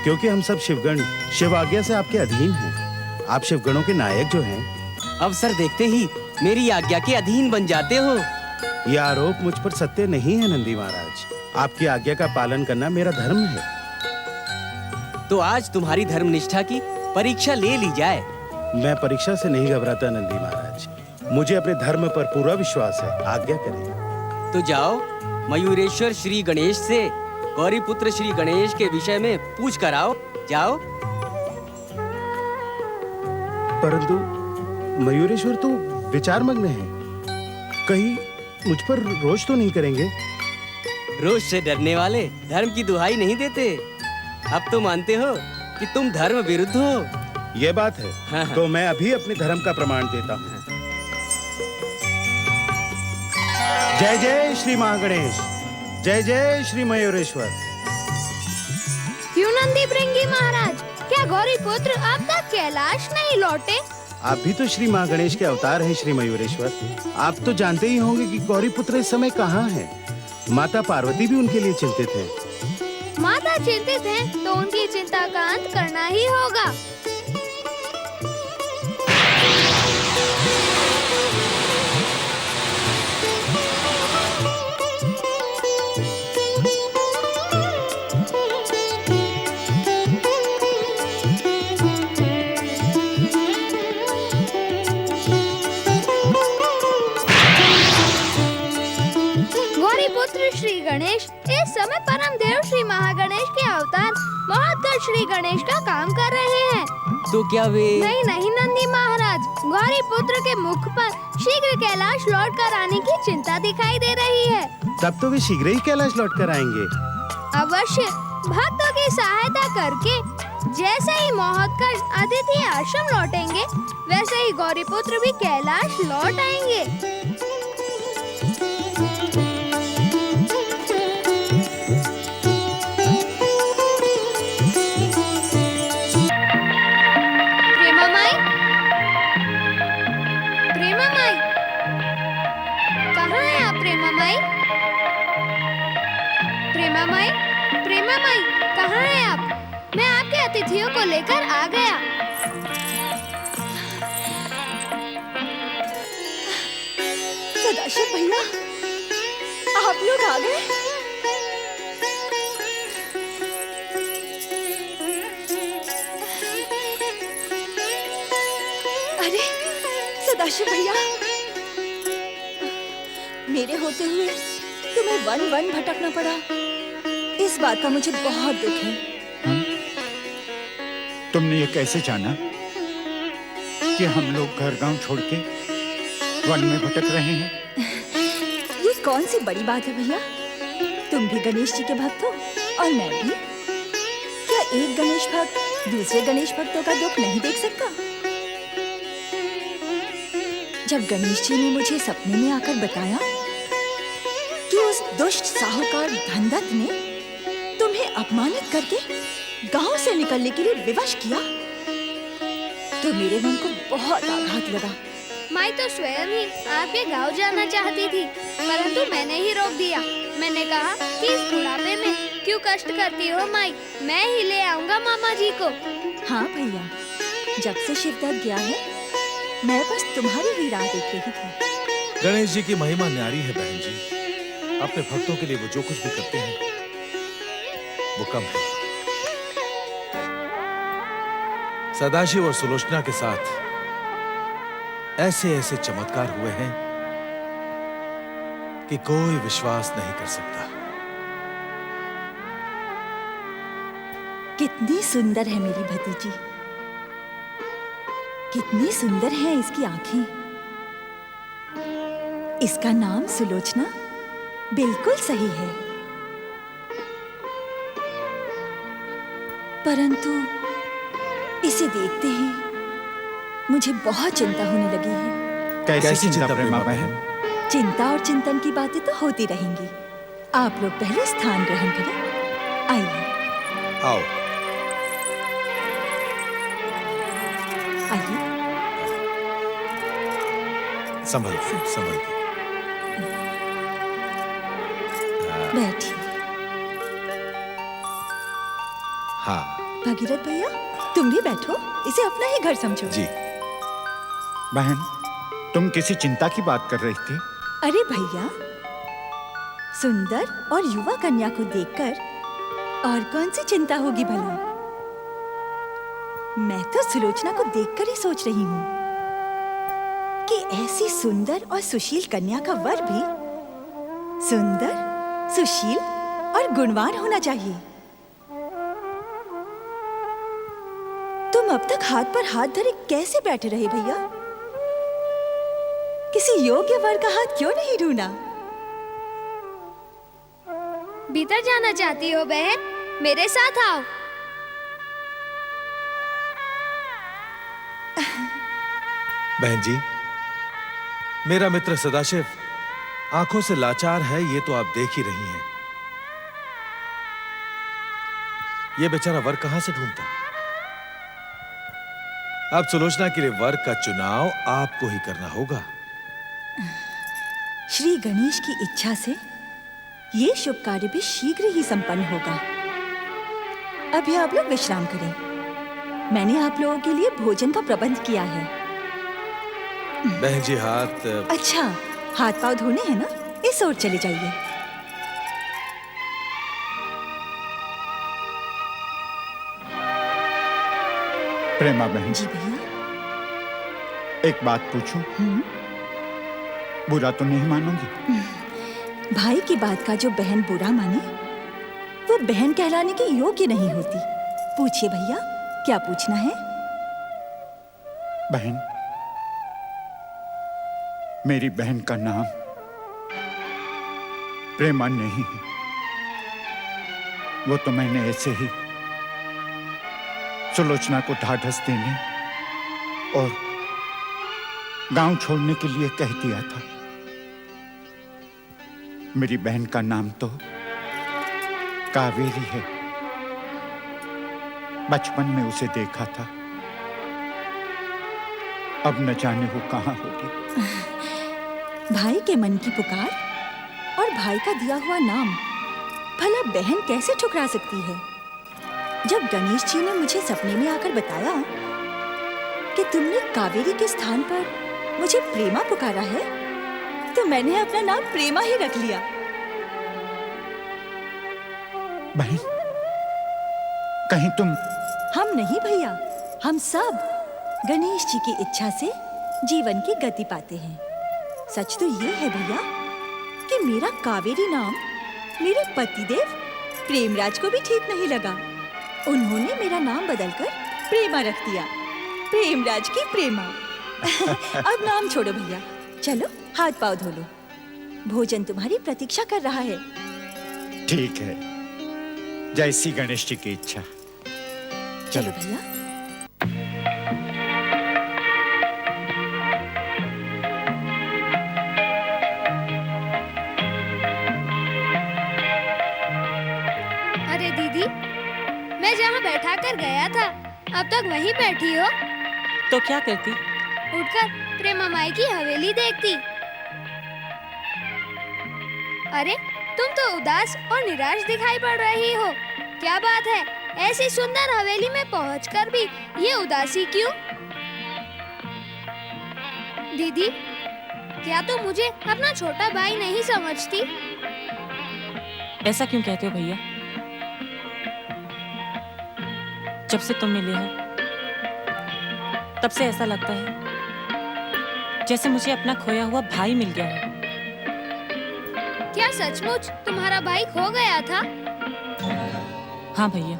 Speaker 14: क्योंकि हम सब शिवगण शिव आज्ञा से आपके अधीन हैं। आप शिवगणों के नायक जो हैं।
Speaker 10: अवसर देखते ही मेरी आज्ञा के अधीन बन जाते हो।
Speaker 14: यह आरोप मुझ पर सत्य नहीं है नंदी महाराज। आपकी आज्ञा का पालन करना मेरा धर्म है।
Speaker 10: तो आज तुम्हारी धर्मनिष्ठा की परीक्षा ले ली जाए।
Speaker 14: मैं परीक्षा से नहीं घबराता नंदी महाराज, मुझे अपने धर्म पर पूरा विश्वास है। आज्ञा करें।
Speaker 10: तो जाओ मयूरेश्वर श्री गणेश से गौरी पुत्र श्री गणेश के विषय में पूछ कर आओ। जाओ।
Speaker 14: परंतु मयूरेश्वर तो विचारमग्न है, कहीं मुझ पर रोष तो नहीं करेंगे?
Speaker 10: रोष से डरने वाले धर्म की दुहाई नहीं देते। अब तो मानते हो कि तुम धर्म विरुद्ध हो।
Speaker 14: ये बात है।
Speaker 10: हाँ।
Speaker 14: तो मैं अभी अपने धर्म का प्रमाण देता हूँ। जय जय श्री महागणेश, जय जय श्री मयूरेश्वर।
Speaker 7: क्यों नंदी भृंगी महाराज, क्या गौरी पुत्र अब तक कैलाश नहीं लौटे?
Speaker 14: आप भी तो श्री महागणेश के अवतार हैं श्री मयूरेश्वर। आप तो जानते ही होंगे कि गौरी पुत्र इस समय कहाँ है। माता पार्वती भी उनके लिए चिंतित है।
Speaker 7: माता चिंतित है तो उनकी चिंता का अंत करना ही होगा। श्री गणेश इस समय परम देव श्री महागणेश के अवतार महोत्कट श्री गणेश का काम कर रहे हैं।
Speaker 10: तो क्या वे?
Speaker 7: नहीं नंदी महाराज, गौरी पुत्र के मुख पर शीघ्र कैलाश लौट कर आने की चिंता दिखाई दे रही है।
Speaker 14: तब तो वे शीघ्र ही कैलाश लौट कर आएंगे।
Speaker 7: अवश्य भक्तों की सहायता करके जैसे ही महोत्कट अतिथि आश्रम लौटेंगे वैसे ही गौरी पुत्र भी कैलाश लौट आएंगे। कहाँ हैं आप? मैं आपके अतिथियों को लेकर आ गया।
Speaker 2: सदाशिव भैया, आप लोग आ गए? अरे सदाशिव भैया, मेरे होते हुए तुम्हें वन वन भटकना पड़ा, इस बात का मुझे बहुत दुख है।
Speaker 11: तुमने ये कैसे जाना कि हम लोग घर गांव छोड़ के वन में भटक रहे हैं?
Speaker 2: ये कौन सी बड़ी बात है भैया, तुम भी गणेश जी के भक्त हो और मैं भी। क्या एक गणेश भक्त दूसरे गणेश भक्तों का दुख नहीं देख सकता? जब गणेश जी ने मुझे सपने में आकर बताया कि उस दुष्ट साहूकार धनदत्त ने तुम्हें अपमानित करके गांव से निकलने के लिए विवश किया, तो मेरे मन को बहुत आघात लगा।
Speaker 7: माई तो स्वयं ही आपके गांव जाना चाहती थी, परंतु मैंने ही रोक दिया। मैंने कहा कि इस बुढ़ापे में क्यों कष्ट करती हो माई, मैं ही ले आऊंगा मामा जी को।
Speaker 2: हाँ भैया, जब से शिवदत्त गया है मैं बस तुम्हारी ही राह देख रही थी।
Speaker 3: गणेश जी की महिमा न्यारी है बहन जी। अपने भक्तों के लिए वो जो कुछ भी करते हैं वो कम है। सदाशिव और सुलोचना के साथ ऐसे ऐसे चमत्कार हुए हैं कि कोई विश्वास नहीं कर सकता।
Speaker 2: कितनी सुंदर है मेरी भतीजी, कितनी सुंदर है इसकी आंखें। इसका नाम सुलोचना बिल्कुल सही है, परंतु इसे देखते ही मुझे बहुत चिंता होने लगी है।
Speaker 11: कैसी चिंता प्रेमा बहन?
Speaker 2: चिंता और चिंतन की बातें तो होती रहेंगी। आप लोग पहले स्थान ग्रहण करें। आइए।
Speaker 3: आओ।
Speaker 2: आइए।
Speaker 3: संभल के।
Speaker 2: बैठिए।
Speaker 3: हाँ।
Speaker 2: भगीरथ भैया, तुम भी बैठो, इसे अपना ही घर समझो।
Speaker 3: जी।
Speaker 11: बहन, तुम किसी चिंता की बात कर रही थी?
Speaker 2: अरे भैया, सुंदर और युवा कन्या को देखकर और कौन सी चिंता होगी भला।
Speaker 15: मैं तो सुलोचना को देखकर ही सोच रही हूँ कि ऐसी सुंदर और सुशील कन्या का वर भी सुंदर, सुशील और गुणवान होना चाहिए। तुम अब तक हाथ पर हाथ धरे कैसे बैठे रहे भैया? किसी योग्य वर का हाथ क्यों नहीं ढूंढा?
Speaker 7: भीतर जाना चाहती हो बहन? मेरे साथ आओ।
Speaker 13: बहन जी, मेरा मित्र सदाशिव आंखों से लाचार है, ये तो आप देख ही रही हैं। ये बेचारा वर कहां से ढूंढता? अब सुलोचना के लिए वर का चुनाव आपको ही करना होगा।
Speaker 15: श्री गणेश की इच्छा से ये शुभ कार्य भी शीघ्र ही संपन्न होगा। अभी आप लोग विश्राम करें। मैंने आप लोगों के लिए भोजन का प्रबंध किया है।
Speaker 13: बहन जी हाथ।
Speaker 15: अच्छा, हाथ पांव धोने हैं ना? इस ओर चले जाइए।
Speaker 11: प्रेमा बहन
Speaker 15: जी भैया।
Speaker 11: एक बात पूछूं? बुरा तो नहीं मानोगी?
Speaker 15: भाई की बात का जो बहन बुरा माने वो बहन कहलाने के योग्य नहीं होती। पूछिए भैया, क्या पूछना है?
Speaker 11: बहन, मेरी बहन का नाम प्रेमा नहीं है। वो तो मैंने ऐसे ही सुलोचना को ढाढ़स देने और गांव छोड़ने के लिए कह दिया था। मेरी बहन का नाम तो कावेरी है। बचपन में उसे देखा था, अब न जाने वो कहां होगी।
Speaker 15: भाई के मन की पुकार और भाई का दिया हुआ नाम भला बहन कैसे ठुकरा सकती है? जब गणेश जी ने मुझे सपने में आकर बताया कि तुमने कावेरी के स्थान पर मुझे प्रेमा पुकारा है, तो मैंने अपना नाम प्रेमा ही रख लिया।
Speaker 11: बहन, कहीं तुम?
Speaker 15: हम नहीं भैया, हम सब गणेश जी की इच्छा से जीवन की गति पाते हैं। सच तो ये है भैया कि मेरा कावेरी नाम मेरे पतिदेव प्रेमराज को भी ठीक नहीं लगा। उन्होंने मेरा नाम बदलकर प्रेमा रख दिया। प्रेमराज की प्रेमा। अब नाम छोड़ो भैया, चलो हाथ पांव धो लो। भोजन तुम्हारी प्रतीक्षा कर रहा है।
Speaker 11: ठीक है, जैसी गणेश जी की इच्छा।
Speaker 15: चलो भैया।
Speaker 7: अरे दीदी, मैं जहाँ बैठा कर गया था अब तक वहीं बैठी हो?
Speaker 12: तो क्या करती?
Speaker 7: उठकर प्रेमा माई की हवेली देखती। अरे तुम तो उदास और निराश दिखाई पड़ रही हो। क्या बात है, ऐसी सुंदर हवेली में पहुंचकर भी ये उदासी क्यों? दीदी, क्या तुम मुझे अपना छोटा भाई नहीं समझती?
Speaker 12: ऐसा क्यों कहते हो भैया? जब से तुम मिले हो तब से ऐसा लगता है जैसे मुझे अपना खोया हुआ भाई मिल गया है।
Speaker 7: क्या सचमुच तुम्हारा भाई खो गया था?
Speaker 12: हाँ भैया,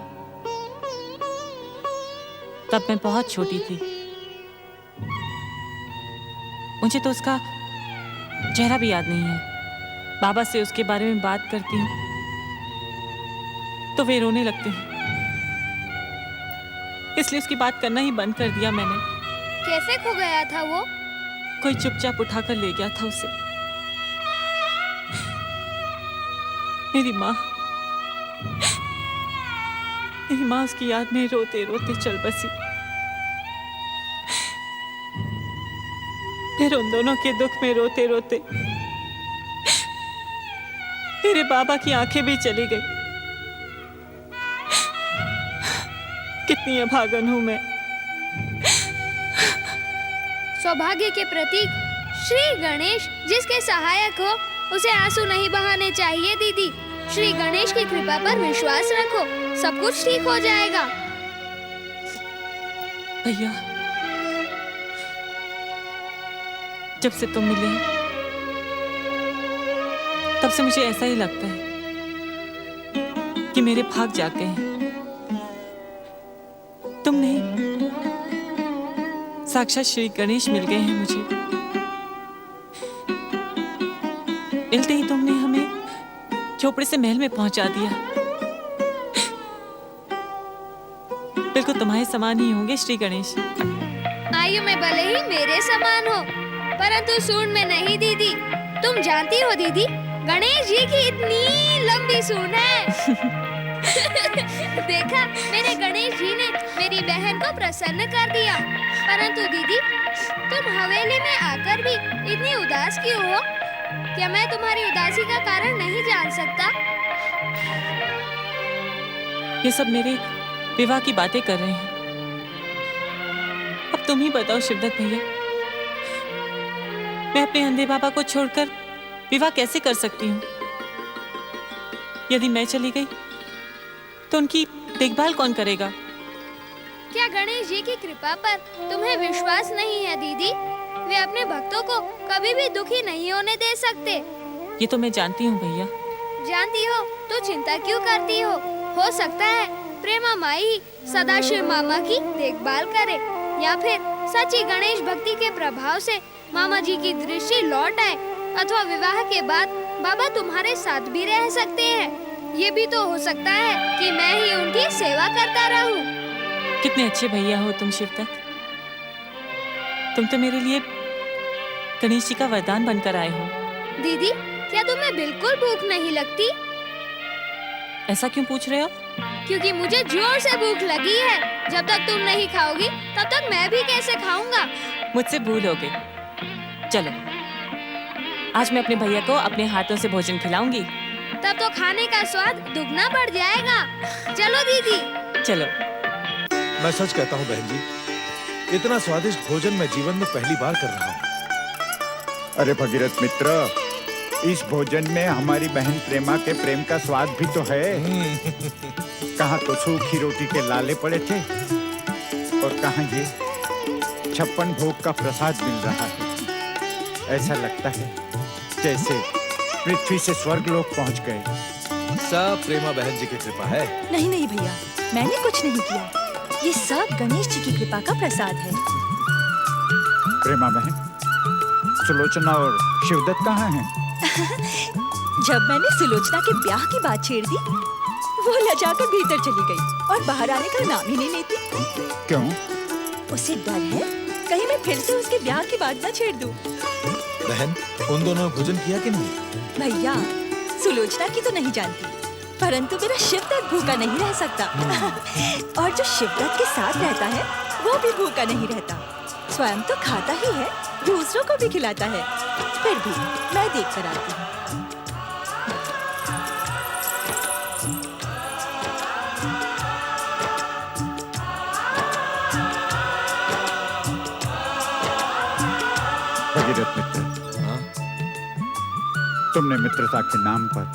Speaker 12: तब मैं बहुत छोटी थी। मुझे तो उसका चेहरा भी याद नहीं है। बाबा से उसके बारे में बात करती हूँ तो वे रोने लगते हैं, इसलिए उसकी बात करना ही बंद कर दिया मैंने।
Speaker 7: कैसे खो गया था वो?
Speaker 12: कोई चुपचाप उठाकर ले गया था उसे। मेरी माँ उसकी याद में रोते रोते चल बसी। फिर उन दोनों के दुख में रोते रोते मेरे बाबा की आंखें भी चली गई। कितनी अभागन हूं मैं।
Speaker 7: सौभाग्य के प्रतीक श्री गणेश जिसके सहायक हो उसे आंसू नहीं बहाने चाहिए दीदी। श्री गणेश की कृपा पर विश्वास रखो, सब कुछ ठीक हो जाएगा।
Speaker 12: भैया, जब से तुम मिले तब से मुझे ऐसा ही लगता है कि मेरे भाग जाग गए हैं। तुम नहीं, साक्षात श्री गणेश मिल गए हैं मुझे। मिलते ही तुमने हमें झोपड़े से महल में पहुंचा दिया। बिल्कुल तुम्हारे समान ही होंगे श्री गणेश।
Speaker 7: आयु में भले ही मेरे समान हो, परंतु सूंड में नहीं दीदी। तुम जानती हो दीदी, गणेश जी की इतनी लंबी सूंड है। देखा, मेरे गणेश जी ने मेरी बहन को प्रसन्न कर दिया। परंतु दीदी, तुम हवेली में आकर भी इतनी उदास क्यों हो? क्या मैं तुम्हारी उदासी का कारण नहीं जान सकता?
Speaker 12: ये सब मेरे विवाह की बातें कर रहे हैं। अब तुम ही बताओ शिवदत्त भैया, मैं अपने अंधे बाबा को छोड़कर विवाह कैसे कर सकती हूँ? यदि मैं चली गई तो उनकी देखभाल कौन करेगा?
Speaker 7: क्या गणेश जी की कृपा पर तुम्हें विश्वास नहीं है दीदी? वे अपने भक्तों को कभी भी दुखी नहीं होने दे सकते।
Speaker 12: ये तो मैं जानती हूँ भैया।
Speaker 7: जानती हो तो चिंता क्यों करती हो? हो सकता है प्रेमा माई ही सदाशिव मामा की देखभाल करे, या फिर सच्ची गणेश भक्ति के प्रभाव से मामा जी की दृष्टि लौट आए, अथवा विवाह के बाद बाबा तुम्हारे साथ भी रह सकते हैं। ये भी तो हो सकता है कि मैं ही उनकी सेवा करता रहूं।
Speaker 12: कितने अच्छे भैया हो तुम शिवदत्त। तुम तो मेरे लिए गणेश जी का वरदान बनकर आए हो।
Speaker 7: दीदी, क्या तुम्हें बिल्कुल भूख नहीं लगती?
Speaker 12: ऐसा क्यों पूछ रहे हो?
Speaker 7: क्योंकि मुझे जोर से भूख लगी है। जब तक तुम नहीं खाओगी तब तक मैं भी कैसे खाऊंगा?
Speaker 12: मुझसे भूल हो गई। चलो, आज मैं अपने भैया को अपने हाथों से भोजन खिलाऊंगी।
Speaker 7: तब तो खाने का स्वाद दुगना बढ़ जाएगा। चलो दीदी।
Speaker 12: चलो।
Speaker 13: मैं सच कहता हूँ बहन जी, इतना स्वादिष्ट भोजन मैं जीवन में पहली बार कर रहा हूँ।
Speaker 11: अरे भगीरथ मित्र, इस भोजन में हमारी बहन प्रेमा के प्रेम का स्वाद भी तो है। कहाँ तो सूखी रोटी के लाले पड़े थे और कहाँ ये 56 भोग का प्रसाद मिल रहा है। ऐसा लगता है जैसे पृथ्वी से स्वर्गलोक पहुंच गए।
Speaker 13: सब प्रेमा बहन जी की कृपा है।
Speaker 15: नहीं नहीं भैया, मैंने कुछ नहीं किया। ये सब गणेश जी की कृपा का प्रसाद है।
Speaker 11: प्रेमा बहन, सुलोचना और शिवदत्त कहाँ हैं?
Speaker 15: जब मैंने सुलोचना के ब्याह की बात छेड़ दी, वो लजाकर भीतर चली गई और बाहर आने का नाम ही नहीं लेती।
Speaker 11: क्यों?
Speaker 15: उसे डर है कहीं मैं फिर से उसके ब्याह की बात न छेड़ दूं।
Speaker 13: बहन, उन दोनों ने भोजन किया कि नहीं?
Speaker 15: भैया, सुलोचना की तो नहीं जानती, परंतु मेरा शिवदत्त भूखा नहीं रह सकता। और जो शिवदत्त के साथ रहता है वो भी भूखा नहीं रहता। स्वयं तो खाता ही है, दूसरों को भी खिलाता है। फिर भी मैं देख कर आती हूँ।
Speaker 11: भगीरथ मित्र,
Speaker 13: हाँ?
Speaker 11: तुमने मित्रता के नाम पर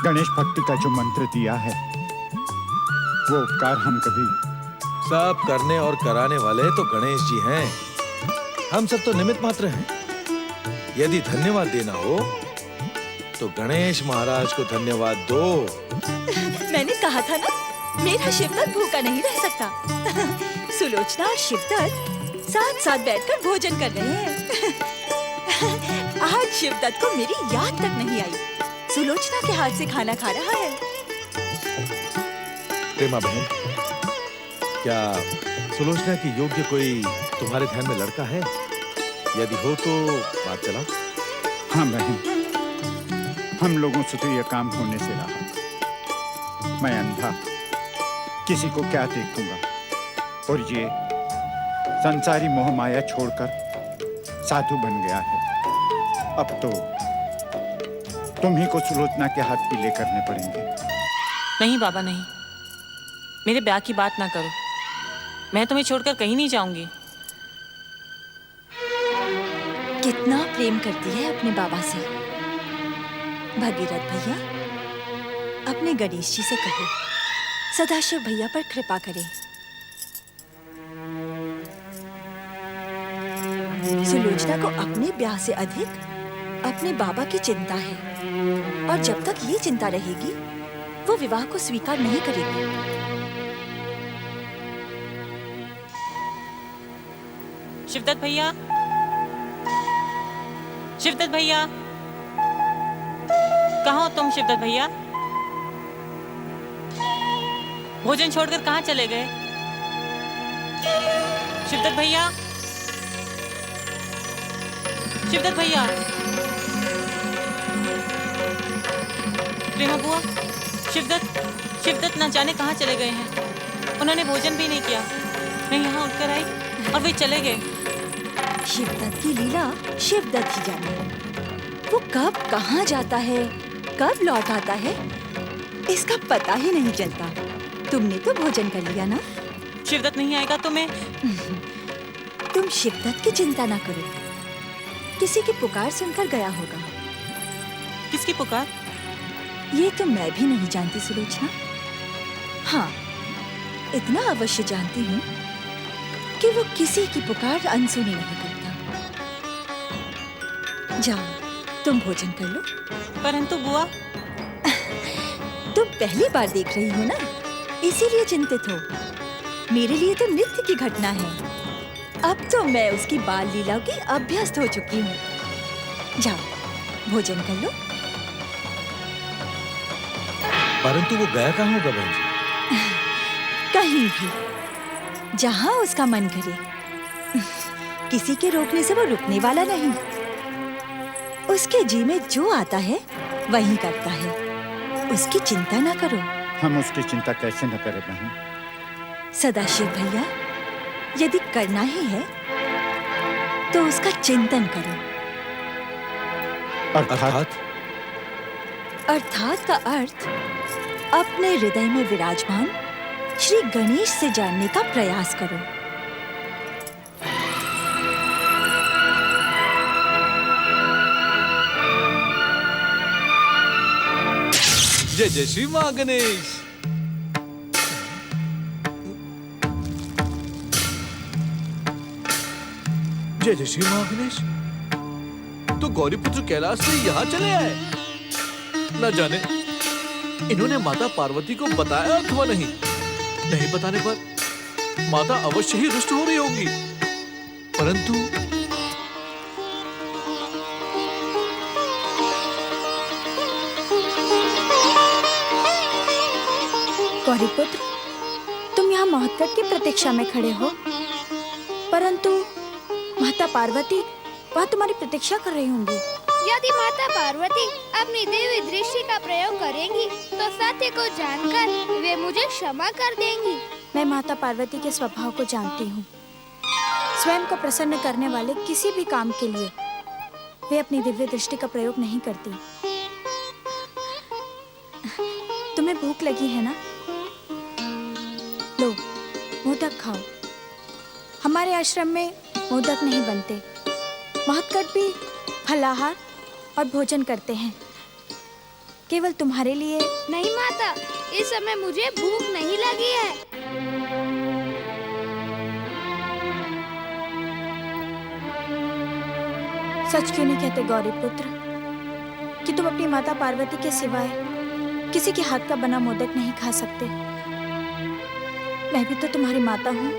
Speaker 11: गणेश भक्ति का जो मंत्र दिया है, वो उपकार हम कभी।
Speaker 13: सब करने और कराने वाले तो गणेश जी हैं। हम सब तो निमित्त मात्र हैं। यदि धन्यवाद देना हो तो गणेश महाराज को धन्यवाद दो।
Speaker 15: मैंने कहा था ना, मेरा शिवदत्त भूखा नहीं रह सकता। सुलोचना और शिवदत्त साथ साथ बैठकर भोजन कर रहे हैं। आज शिवदत्त को मेरी याद तक नहीं आई। सुलोचना के हाथ से खाना खा रहा है।
Speaker 13: प्रेमा बहन, क्या सुलोचना की योग्य कोई तुम्हारे ध्यान में लड़का है? यदि हो तो बात चलाओ।
Speaker 11: हाँ बहन, हम लोगों से तो यह काम होने से रहा। मैं अंधा, किसी को क्या देखूंगा, और ये संसारी मोह माया छोड़कर साधु बन गया है। अब तो तुम ही को सुलोचना के हाथ पीले करने पड़ेंगे।
Speaker 12: नहीं बाबा, नहीं, मेरे ब्याह की बात ना करो। मैं तुम्हें छोड़कर कहीं नहीं जाऊंगी।
Speaker 15: कितना प्रेम करती है अपने बाबा से। भगीरथ भैया, अपने गणेश जी से कहो सदाशिव भैया पर कृपा करें। सुलोचना को अपने ब्याह से अधिक अपने बाबा की चिंता है और जब तक ये चिंता रहेगी वो विवाह को स्वीकार नहीं करेगी।
Speaker 12: शिवदत्त भैया, शिवदत्त भैया, कहाँ हो तुम शिवदत्त भैया? भोजन छोड़कर कहाँ चले गए? शिवदत्त भैया, शिवदत्त भैया, प्रेमा बुआ, शिवदत्त न जाने कहाँ चले गए हैं। उन्होंने भोजन भी नहीं किया। मैं यहाँ उठकर आई और वे चले गए।
Speaker 15: शिवदत्त की लीला शिवदत्त ही जाने। वो कब कहाँ जाता है, कब लौट आता है, इसका पता ही नहीं चलता। तुमने तो भोजन कर लिया ना?
Speaker 12: शिवदत्त नहीं आएगा तो मैं...
Speaker 15: तुम शिवदत्त की चिंता ना करो, किसी की पुकार सुनकर गया होगा।
Speaker 12: किसकी पुकार?
Speaker 15: ये तो मैं भी नहीं जानती सुलोचना। हाँ, इतना अवश्य जानती हूँ कि वो किसी की पुकार अनसुनी नहीं करता। जाओ, तुम भोजन कर लो।
Speaker 12: परंतु बुआ,
Speaker 15: तुम पहली बार देख रही हो ना, इसीलिए चिंतित हो। मेरे लिए तो नित्य की घटना है। अब तो मैं उसकी बाल लीला की अभ्यस्त हो चुकी हूँ। जाओ, भोजन कर लो।
Speaker 13: परंतु वो गया कहाँ होगा बहन जी?
Speaker 15: कहीं भी, जहाँ उसका मन करे। किसी के रोकने से वो रुकने वाला नहीं। उसके जी में जो आता है वही करता है। उसकी चिंता ना करो।
Speaker 11: हम उसकी चिंता कैसे न करें बहन?
Speaker 15: सदाशिव भैया, यदि करना ही है तो उसका चिंतन करो।
Speaker 13: अर्थात?
Speaker 15: अर्थात का अर्थ अपने हृदय में विराजमान श्री गणेश से जानने का प्रयास करो।
Speaker 3: जय जय श्री माँ गणेश। जय जय श्री माँ गणेश। तो गौरीपुत्र कैलाश से यहाँ चले आए। न जाने इन्होंने माता पार्वती को बताया अथवा नहीं। नहीं बताने पर माता अवश्य ही रुष्ट हो रही होंगी। परंतु
Speaker 2: गौरीपुत्र, तुम यहाँ महोत्कट की प्रतीक्षा में खड़े हो, परंतु माता पार्वती वहाँ तुम्हारी प्रतीक्षा कर रही होंगी।
Speaker 7: यदि माता पार्वती अपनी देवी दृष्टि का प्रयोग करेंगी तो सत्य को जानकर वे मुझे क्षमा कर देंगी।
Speaker 2: मैं माता पार्वती के स्वभाव को जानती हूँ। स्वयं को प्रसन्न करने वाले किसी भी काम के लिए वे अपनी दिव्य दृष्टि का प्रयोग नहीं करती। तुम्हें भूख लगी है ना? लो, मोदक खाओ। हमारे आश्रम में मोदक नहीं बनते। महोत्कट भी फलाहार और भोजन करते हैं, केवल तुम्हारे लिए।
Speaker 7: नहीं माता, इस समय मुझे भूख नहीं लगी है।
Speaker 2: सच क्यों नहीं कहते गौरीपुत्र कि तुम अपनी माता पार्वती के सिवाय किसी के हाथ का बना मोदक नहीं खा सकते? मैं भी तो तुम्हारी माता हूँ।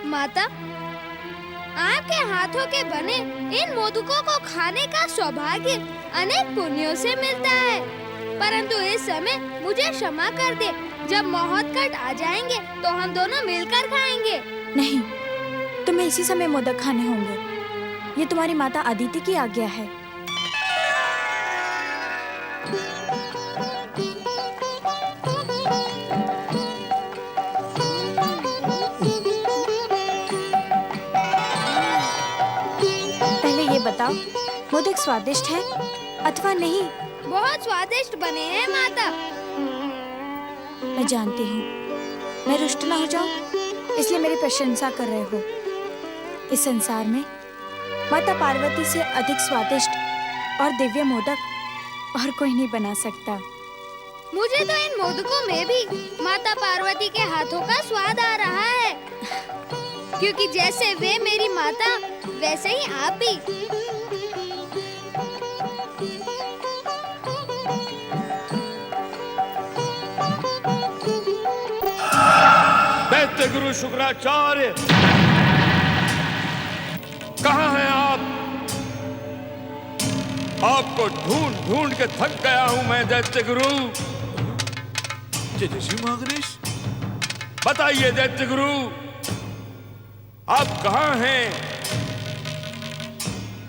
Speaker 7: माता, आपके हाथों के बने इन मोदकों को खाने का सौभाग्य अनेक पुण्यों से मिलता है। परंतु इस समय मुझे क्षमा कर दे। जब महोत्कट आ जाएंगे तो हम दोनों मिलकर खाएंगे।
Speaker 2: नहीं, तुम्हें इसी समय मोदक खाने होंगे। ये तुम्हारी माता अदिति की आज्ञा है। बताओ, मोदक स्वादिष्ट है अथवा नहीं?
Speaker 7: बहुत स्वादिष्ट बने हैं माता।
Speaker 2: मैं जानती हूँ, मैं रुष्ट ना हो जाऊं, इसलिए मेरी प्रशंसा कर रहे हो। इस संसार में माता पार्वती से अधिक स्वादिष्ट और दिव्य मोदक और कोई नहीं बना सकता।
Speaker 7: मुझे तो इन मोदकों में भी माता पार्वती के हाथों का स्वाद आ रहा है। क्योंकि जैसे वे मेरी माता वैसे ही आप भी।
Speaker 9: दैत्य गुरु शुक्राचार्य, कहाँ हैं आप? आपको ढूंढ ढूंढ के थक गया हूं मैं दैत्य गुरु।
Speaker 3: जय श्री महागणेश।
Speaker 9: बताइए दैत्य गुरु, आप कहाँ हैं?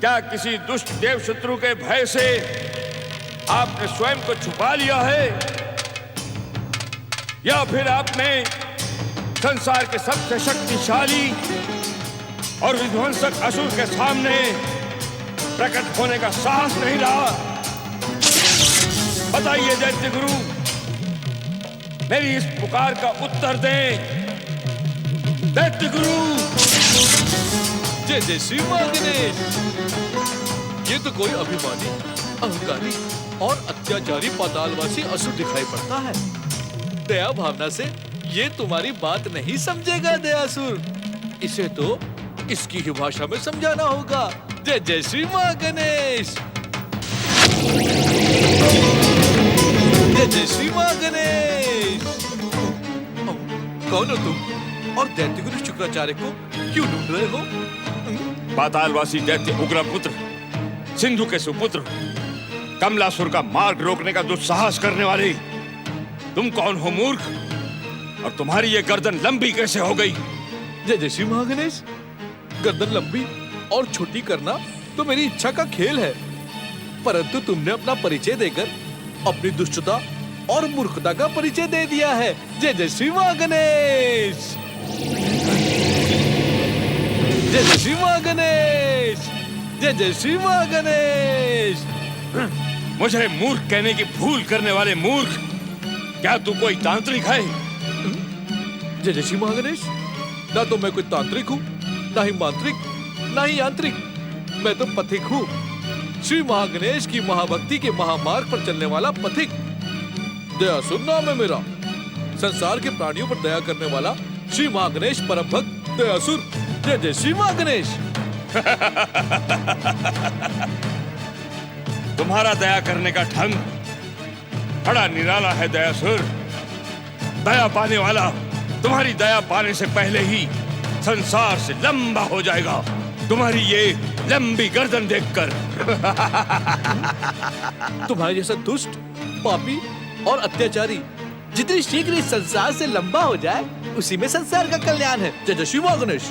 Speaker 9: क्या किसी दुष्ट देव शत्रु के भय से आपने स्वयं को छुपा लिया है, या फिर आपने संसार के सबसे शक्तिशाली और विध्वंसक असुर के सामने प्रकट होने का साहस नहीं रहा? बताइए दैत्य गुरु, मेरी इस पुकार का उत्तर दें दैत्य गुरु।
Speaker 3: जय श्री महागणेश। ये तो कोई अभिमानी, अहंकारी और अत्याचारी पातालवासी असुर दिखाई पड़ता है। दया भावना से ये तुम्हारी बात नहीं समझेगा दयासुर। इसे तो इसकी ही भाषा में समझाना होगा। जय श्री महागणेश। जय श्री महागणेश। कौन हो तुम और दैत्य गुरु शुक्राचार्य को क्यों ढूंढ रहे हो?
Speaker 9: पातालवासी दैत्य उग्रपुत्र, सिंधु के सुपुत्र, कमलासुर का मार्ग रोकने का दुस्साहस करने वाले तुम कौन हो मूर्ख? और तुम्हारी ये गर्दन लंबी कैसे हो गई?
Speaker 3: जय श्री महागणेश। गर्दन लंबी और छोटी करना तो मेरी इच्छा का खेल है, परंतु तुमने अपना परिचय देकर अपनी दुष्टता और मूर्खता का परिचय दे दिया है। जय श्री महागणेश। जय श्री महागणेश। जय श्री महागणेश।
Speaker 9: मुझे मूर्ख कहने की भूल करने वाले मूर्ख, क्या तू कोई तांत्रिक है?
Speaker 3: जय श्री महागणेश। ना तो मैं कोई तांत्रिक हूँ, ना ही मांत्रिक, ना ही यांत्रिक। मैं तो पथिक हूँ, श्री महागणेश की महाभक्ति के महामार्ग पर चलने वाला पथिक। दयासुर नाम है मेरा। संसार के प्राणियों पर दया करने वाला श्री महागणेश परम भक्त दयासुर। जय श्री महागणेश।
Speaker 9: तुम्हारा दया करने का ढंग बड़ा निराला है दयासुर। दया पाने वाला तुम्हारी दया पाने से पहले ही संसार से लंबा हो जाएगा, तुम्हारी ये लंबी गर्दन देखकर।
Speaker 3: तुम्हारे जैसा दुष्ट, पापी और अत्याचारी जितनी शीघ्र इस संसार से लंबा हो जाए, उसी में संसार का कल्याण है। जय श्री महागणेश।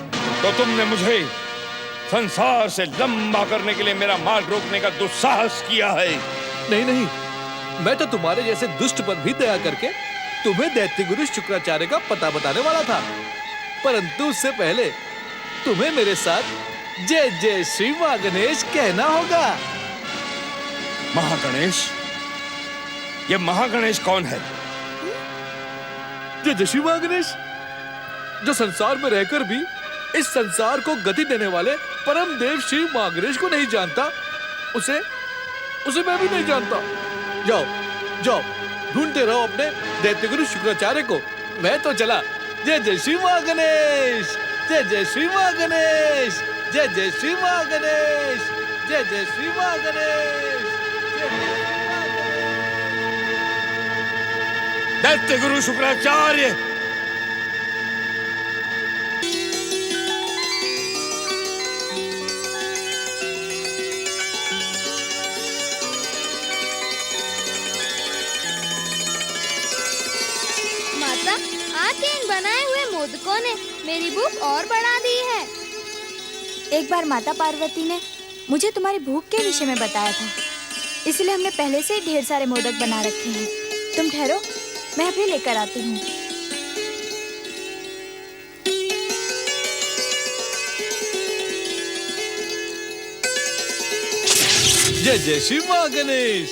Speaker 9: तो तुमने मुझे संसार से लंबा करने के लिए मेरा मार्ग रोकने का दुस्साहस किया है।
Speaker 3: नहीं नहीं, मैं तो तुम्हारे जैसे दुष्ट पर भी दया करके तुम्हें दैत्य गुरु शुक्राचार्य का पता बताने वाला था, परंतु उससे पहले तुम्हें मेरे साथ जय श्री महागणेश कहना होगा।
Speaker 9: महागणेश? ये महागणेश कौन है?
Speaker 3: जय श्री महागणेश, जो संसार में रहकर भी इस संसार को गति देने वाले परम देव श्री महागणेश को नहीं जानता, उसे मैं भी नहीं जानता। जाओ जाओ, ढूंढते रहो अपने दैत्य गुरु शुक्राचार्य को। मैं तो चला। जय श्री महागणेश। जय श्री महागणेश। जय श्री महागणेश। जय श्री महागणेश।
Speaker 9: दैत्य गुरु शुक्राचार्य,
Speaker 7: माता, आज के इन बनाए हुए मोदकों ने मेरी भूख और बढ़ा दी है।
Speaker 2: एक बार माता पार्वती ने मुझे तुम्हारी भूख के विषय में बताया था, इसलिए हमने पहले से ही ढेर सारे मोदक बना रखे हैं। तुम ठहरो, मैं अभी लेकर आती हूँ।
Speaker 3: जय श्री महागणेश।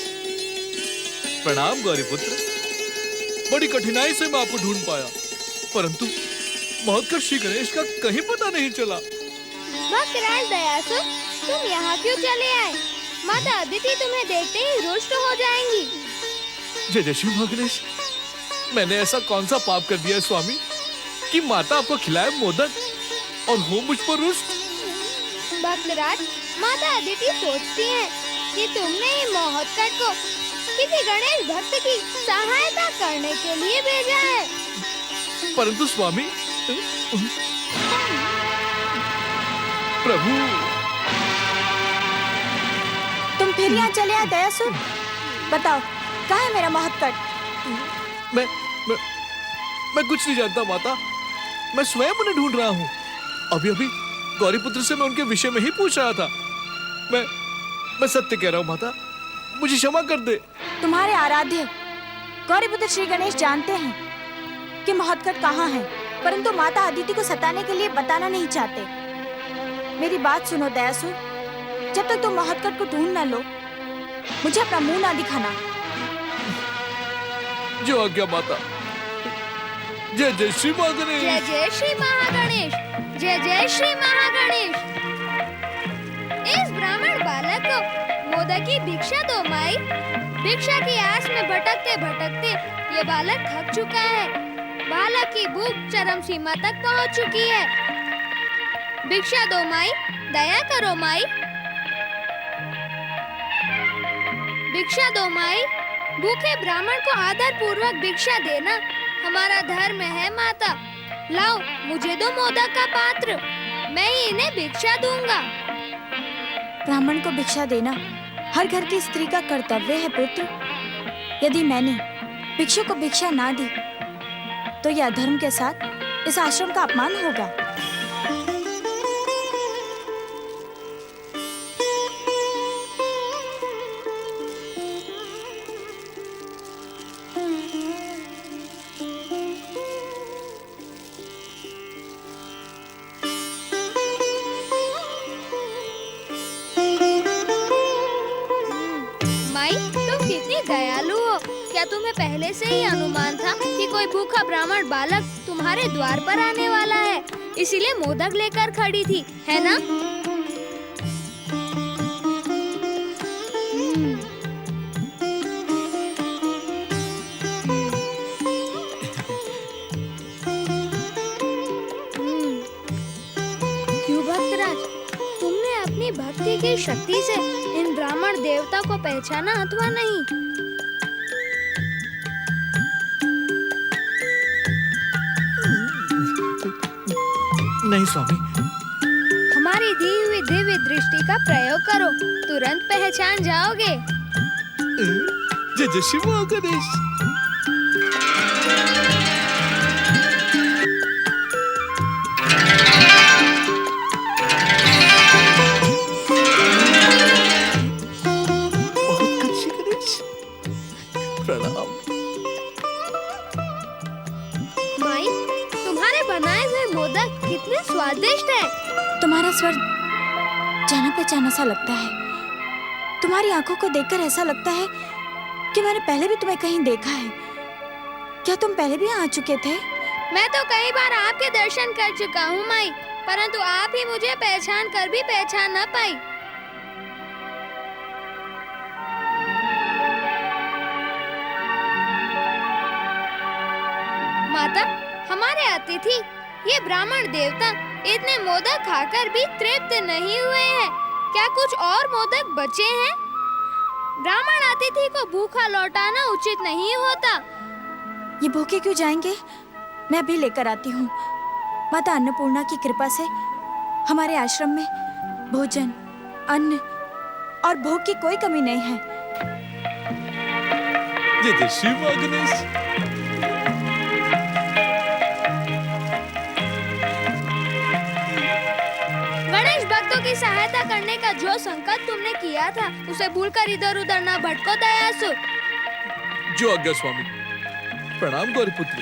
Speaker 3: प्रणाम गौरीपुत्र। बड़ी कठिनाई से मैं आपको ढूंढ पाया, परंतु महोत्कट श्री गणेश का कहीं पता नहीं चला।
Speaker 7: वक्रराज दयासुर, तुम यहाँ क्यों चले आए? माता अदिति तुम्हें देखते ही रुष्ट हो जाएंगी।
Speaker 3: जय श्री महागणेश, मैंने ऐसा कौन सा पाप कर दिया है स्वामी कि माता आपको खिलाए मोदक? और हो मुझ पर रुष्ट।
Speaker 7: भक्तराज, माता अदिति सोचती हैं कि तुमने ही महोत्कट को किसी गणेश भक्त की सहायता करने के लिए भेजा है।
Speaker 3: परंतु स्वामी, प्रभु,
Speaker 2: तुम फिर यहाँ चले आए दयासुर? बताओ, कहाँ है मेरा महोत्कट?
Speaker 3: मैं कुछ नहीं जानता माता। मैं स्वयं उन्हें ढूंढ रहा हूँ। अभी अभी गौरीपुत्र से मैं उनके विषय में ही पूछ रहा था। मैं सत्य कह रहा हूँ माता, मुझे क्षमा कर दे।
Speaker 2: तुम्हारे आराध्य गौरीपुत्र श्री गणेश जानते हैं कि महोत्कट कहाँ है, परंतु माता अदिति को सताने के लिए बताना नहीं चाहते। मेरी बात सुनो दयासुर, जब तक तुम महोत्कट को ढूंढ न लो, मुझे अपना मुंह ना दिखाना।
Speaker 3: जो आज्ञा माता। जय जय श्री महागणेश।
Speaker 7: जय जय श्री महागणेश। जय जय श्री महागणेश। इस ब्राह्मण बालक को मोदक की भिक्षा दो माई। भिक्षा की आस में भटकते भटकते ये बालक थक चुका है। बालक की भूख चरम सीमा तक पहुंच चुकी है। भिक्षा दो माई, दया करो माई। भिक्षा दो माई। भूखे ब्राह्मण को आदर पूर्वक भिक्षा देना हमारा धर्म है माता। लाओ, मुझे दो मोदक का पात्र, मैं ही इन्हें भिक्षा दूंगा।
Speaker 2: ब्राह्मण को भिक्षा देना हर घर की स्त्री का कर्तव्य है पुत्र। यदि मैंने भिक्षु को भिक्षा ना दी तो यह अधर्म के साथ इस आश्रम का अपमान होगा।
Speaker 7: दयालु हो। क्या तुम्हें पहले से ही अनुमान था कि कोई भूखा ब्राह्मण बालक तुम्हारे द्वार पर आने वाला है, इसीलिए मोदक लेकर खड़ी थी, है ना? क्यों भक्तराज, तुमने अपनी भक्ति की शक्ति से इन ब्राह्मण देवता को पहचाना अथवा नहीं?
Speaker 3: नहीं स्वामी।
Speaker 7: हमारी दी हुई दिव्य दृष्टि का प्रयोग करो, तुरंत पहचान जाओगे।
Speaker 3: जय जय श्री महागणेश। प्रणाम।
Speaker 7: माई, तुम्हारे बनाए हुए मोदक कितने स्वादिष्ट है।
Speaker 2: तुम्हारा स्वर जाना पहचाना सा लगता है। तुम्हारी आंखों को देखकर ऐसा लगता है कि मैंने पहले भी तुम्हें कहीं देखा है। क्या तुम पहले भी आ चुके थे?
Speaker 7: मैं तो कई बार आपके दर्शन कर चुका हूँ माई, परंतु आप ही मुझे पहचान कर भी पहचान न पाई। माता, हमारे अतिथि ये ब्राह्मण देवता इतने मोदक खाकर भी तृप्त नहीं हुए हैं। क्या कुछ और मोदक बचे हैं? ब्राह्मण अतिथि को भूखा लौटाना उचित नहीं होता।
Speaker 2: ये भूखे क्यों जाएंगे? मैं अभी लेकर आती हूँ। माता अन्नपूर्णा की कृपा से हमारे आश्रम में भोजन, अन्न और भोग की कोई कमी नहीं है।
Speaker 3: जय जय श्री महागणेश।
Speaker 7: गणेश भक्तों की सहायता करने का जो संकल्प तुमने किया था, उसे भूलकर इधर उधर न भटको दयासुर।
Speaker 3: जो आज्ञा स्वामी। प्रणाम गौरीपुत्र।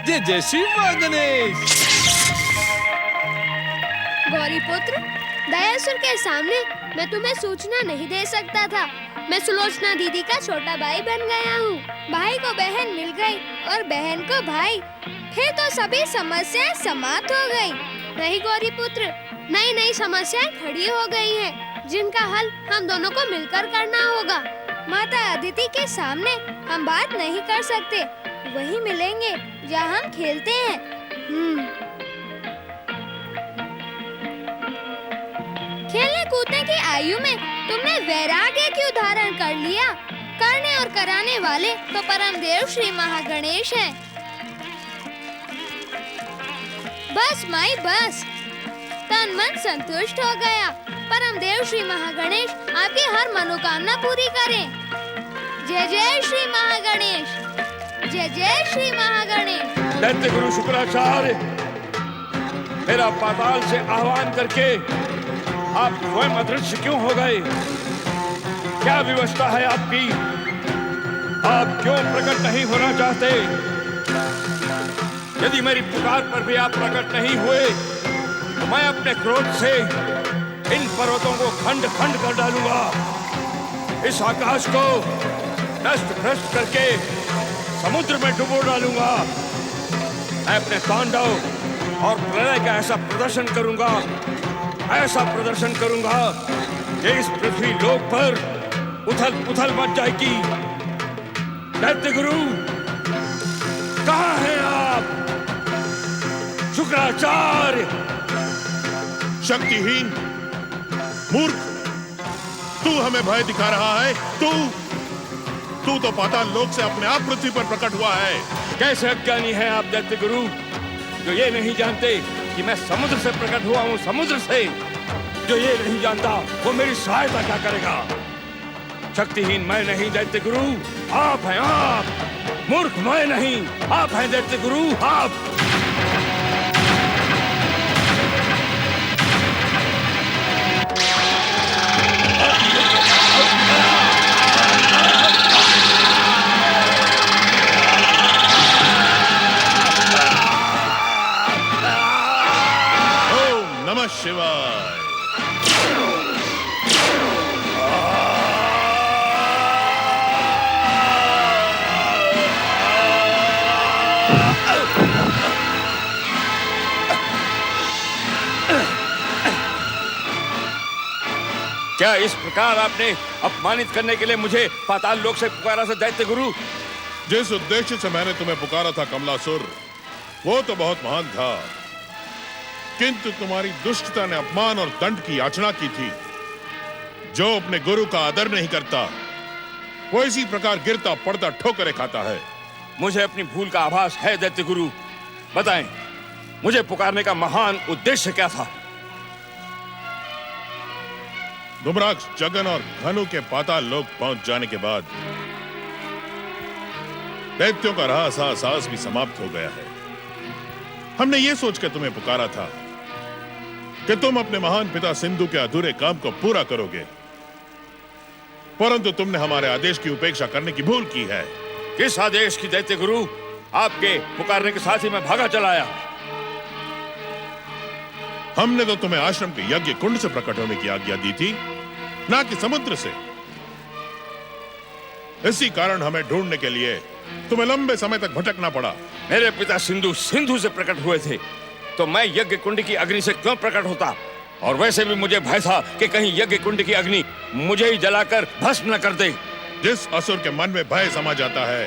Speaker 3: जय जय श्री महागणेश।
Speaker 7: गौरीपुत्र, दयासुर के सामने मैं तुम्हें सूचना नहीं दे सकता था। मैं सुलोचना दीदी का छोटा भाई बन गया हूँ। भाई को बहन मिल गई और बहन को भाई, फिर तो सभी समस्याएं समाप्त हो गई। नहीं गौरीपुत्र, नई नई समस्याएं खड़ी हो गई हैं, जिनका हल हम दोनों को मिलकर करना होगा। माता अदिति के सामने हम बात नहीं कर सकते, वहीं मिलेंगे जहाँ हम खेलते हैं। खेलने कूदने की आयु में तुमने वैराग्य क्यों धारण कर लिया? करने और कराने वाले तो परम देव श्री महागणेश हैं। बस माई बस, तन मन संतुष्ट हो गया। परम देव श्री महागणेश आपकी हर मनोकामना पूरी करें। जय जय श्री महागणेश, जय जय श्री महागणेश।
Speaker 9: दैत्य गुरु शुक्राचार्य, मेरा पाताल से आह्वान करके आप स्वयं अदृश्य क्यों हो गए? क्या व्यवस्था है आपकी? आप क्यों प्रकट नहीं होना चाहते? यदि मेरी पुकार पर भी आप प्रकट नहीं हुए तो मैं अपने क्रोध से इन पर्वतों को खंड खंड कर डालूंगा। इस आकाश को नष्ट भ्रष्ट करके समुद्र में डुबो डालूंगा। मैं अपने तांडव और प्रलय का ऐसा प्रदर्शन करूंगा, ऐसा प्रदर्शन करूंगा कि इस पृथ्वी लोक पर उथल पुथल मच जाएगी। दैत्य गुरु, कहाँ हैं आप? शुक्राचार्य।
Speaker 16: शक्तिहीन मूर्ख, तू हमें भय दिखा रहा है? तू तो पाताल लोक से अपने आप पृथ्वी पर प्रकट हुआ है।
Speaker 9: कैसे अज्ञानी हैं आप दैत्य गुरु, जो ये नहीं जानते कि मैं समुद्र से प्रकट हुआ हूँ। समुद्र से जो ये नहीं जानता वो मेरी सहायता क्या करेगा? शक्तिहीन मैं नहीं दैत्य गुरु, आप हैं आप। मूर्ख मैं नहीं, आप हैं दैत्य गुरु, आप।
Speaker 16: ओम नमः शिवाय।
Speaker 9: क्या इस प्रकार आपने अपमानित करने के लिए मुझे पाताल लोक से पुकारा था दैत्य गुरु?
Speaker 16: जिस उद्देश्य से मैंने तुम्हें पुकारा था कमलासुर, वो तो बहुत महान था, किंतु तुम्हारी दुष्टता ने अपमान और दंड की याचना की थी। जो अपने गुरु का आदर नहीं करता वो इसी प्रकार गिरता पड़ता ठोकरें खाता है।
Speaker 9: मुझे अपनी भूल का आभास है दैत्य गुरु, बताएं मुझे पुकारने का महान उद्देश्य क्या था?
Speaker 16: धूम्राक्ष, जगन और धनु के पाताल लोक पहुंच जाने के बाद दैत्यों का साहस भी समाप्त हो गया है। हमने ये सोचकर तुम्हें पुकारा था कि तुम अपने महान पिता सिंधु के अधूरे काम को पूरा करोगे, परंतु तुमने हमारे आदेश की उपेक्षा करने की भूल की है।
Speaker 9: किस आदेश की दैत्य गुरु? आपके पुकारने के साथ ही मैं भागा चला आया।
Speaker 16: हमने तो तुम्हें आश्रम के यज्ञ कुंड से प्रकट होने की आज्ञा दी थी, ना कि समुद्र से। इसी कारण हमें ढूंढने के लिए तुम्हें लंबे समय तक भटकना पड़ा।
Speaker 9: मेरे पिता सिंधु से प्रकट हुए थे तो मैं यज्ञ कुंड की अग्नि से क्यों प्रकट होता? और वैसे भी मुझे भय था कि कहीं यज्ञ कुंड की अग्नि मुझे ही जलाकर भस्म न कर दे।
Speaker 16: जिस असुर के मन में भय समा जाता है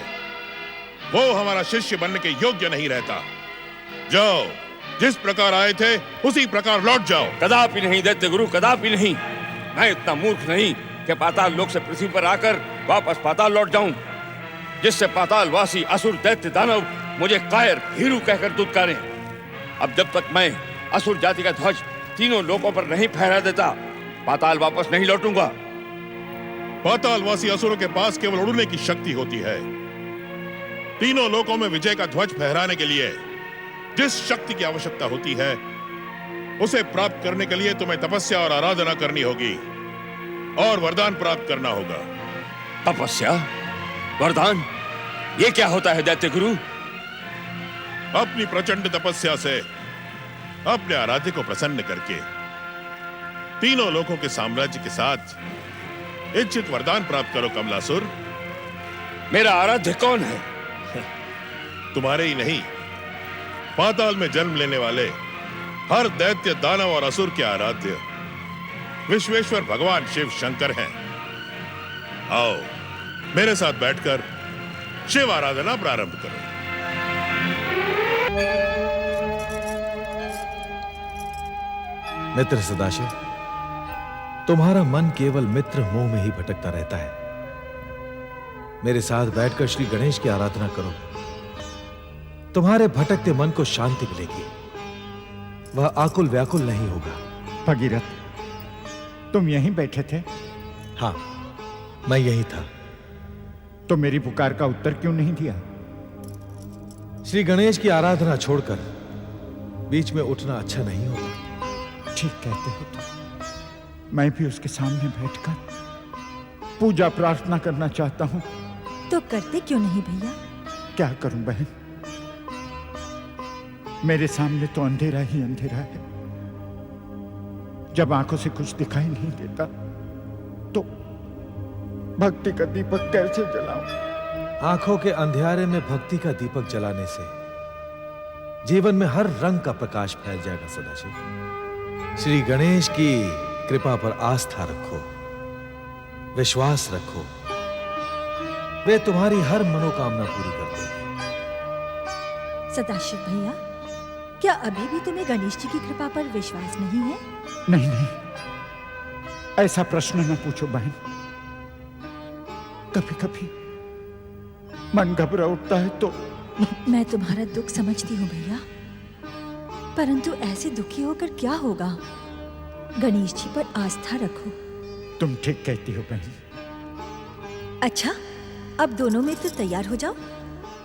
Speaker 16: वो हमारा शिष्य बनने के योग्य नहीं रहता। जाओ, जिस प्रकार आए थे उसी प्रकार लौट जाओ।
Speaker 9: कदापि नहीं दैत्य गुरु, कदापि नहीं। मैं इतना मूर्ख नहीं कि पाताल लोक से पृथ्वी पर आकर वापस पाताल लौट जाऊं, जिससे पाताल वासी असुर दैत्य दानव मुझे कायर भीरू कहकर दुत्कारें। अब जब तक मैं असुर जाति का ध्वज तीनों लोकों पर नहीं फहरा देता, पाताल वापस नहीं लौटूंगा।
Speaker 16: पातालवासी असुरों के पास केवल उड़ने की शक्ति होती है। तीनों लोकों में विजय का ध्वज फहराने के लिए जिस शक्ति की आवश्यकता होती है उसे प्राप्त करने के लिए तुम्हें तपस्या और आराधना करनी होगी और वरदान प्राप्त करना होगा।
Speaker 9: तपस्या, वरदान, ये क्या होता है दैत्य गुरु?
Speaker 16: अपनी प्रचंड तपस्या से अपने आराध्य को प्रसन्न करके तीनों लोकों के साम्राज्य के साथ इच्छित वरदान प्राप्त करो कमलासुर।
Speaker 9: मेरा आराध्य कौन है?
Speaker 16: तुम्हारे ही नहीं, पाताल में जन्म लेने वाले हर दैत्य दानव और असुर के आराध्य विश्वेश्वर भगवान शिव शंकर हैं। आओ मेरे साथ बैठकर शिव आराधना प्रारंभ करो।
Speaker 14: मित्र सदाशिव,
Speaker 13: तुम्हारा मन केवल मित्र मोह में ही भटकता रहता है। मेरे साथ बैठकर श्री गणेश की आराधना करो, तुम्हारे भटकते मन को शांति मिलेगी, वह आकुल व्याकुल नहीं होगा।
Speaker 11: भगीरथ, तुम यहीं बैठे थे?
Speaker 13: हाँ, मैं यही था।
Speaker 11: तो मेरी पुकार का उत्तर क्यों नहीं दिया?
Speaker 13: श्री गणेश की आराधना छोड़कर बीच में उठना अच्छा नहीं होता।
Speaker 11: ठीक कहते हो तुम। मैं भी उसके सामने बैठकर पूजा प्रार्थना करना चाहता हूं।
Speaker 15: तो करते क्यों नहीं भैया?
Speaker 11: क्या करूं बहन, मेरे सामने तो अंधेरा ही अंधेरा है। जब आंखों से कुछ दिखाई नहीं देता तो भक्ति का दीपक कैसे जलाऊं?
Speaker 13: आंखों के अंधियारे में भक्ति का दीपक जलाने से जीवन में हर रंग का प्रकाश फैल जाएगा। सदाशिव, श्री गणेश की कृपा पर आस्था रखो, विश्वास रखो, वे तुम्हारी हर मनोकामना पूरी कर देंगे।
Speaker 15: सदाशिव भैया, क्या अभी भी तुम्हें गणेश जी की कृपा पर विश्वास नहीं है?
Speaker 11: नहीं नहीं, ऐसा प्रश्न न पूछो बहन। कभी कभी मन घबरा उठता है तो
Speaker 15: मैं तुम्हारा दुख समझती हूँ भैया, परंतु ऐसे दुखी होकर क्या होगा? गणेश जी पर आस्था रखो।
Speaker 11: तुम ठीक कहती हो बहन।
Speaker 15: अच्छा, अब दोनों मित्र तैयार हो जाओ।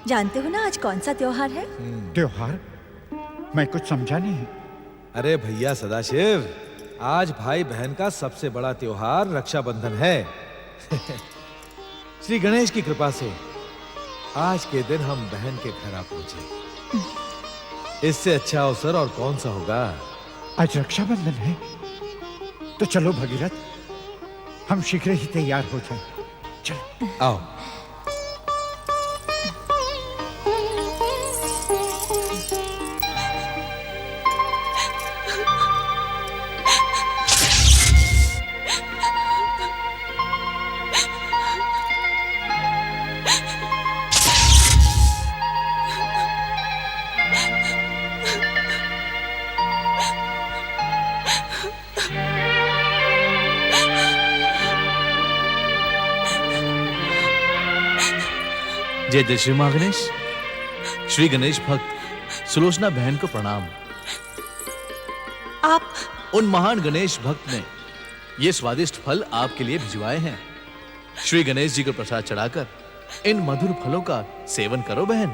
Speaker 15: जानते हो ना आज कौन सा त्योहार है?
Speaker 11: त्योहार? मैं कुछ समझा नहीं।
Speaker 13: अरे भैया सदाशिव, आज भाई बहन का सबसे बड़ा त्योहार रक्षाबंधन है। श्री गणेश की कृपा से आज के दिन हम बहन के घर आ पहुंचे। इससे अच्छा अवसर और कौन सा होगा?
Speaker 11: आज रक्षाबंधन है तो चलो भगीरथ, हम शीघ्र ही तैयार हो जाएं। चलो
Speaker 13: आओ।
Speaker 3: जय जय श्री महागणेश। श्री गणेश भक्त सुलोचना बहन को प्रणाम।
Speaker 12: आप
Speaker 3: उन महान गणेश भक्त ने ये स्वादिष्ट फल आपके लिए भिजवाए हैं। श्री गणेश जी को प्रसाद चढ़ाकर इन मधुर फलों का सेवन करो बहन।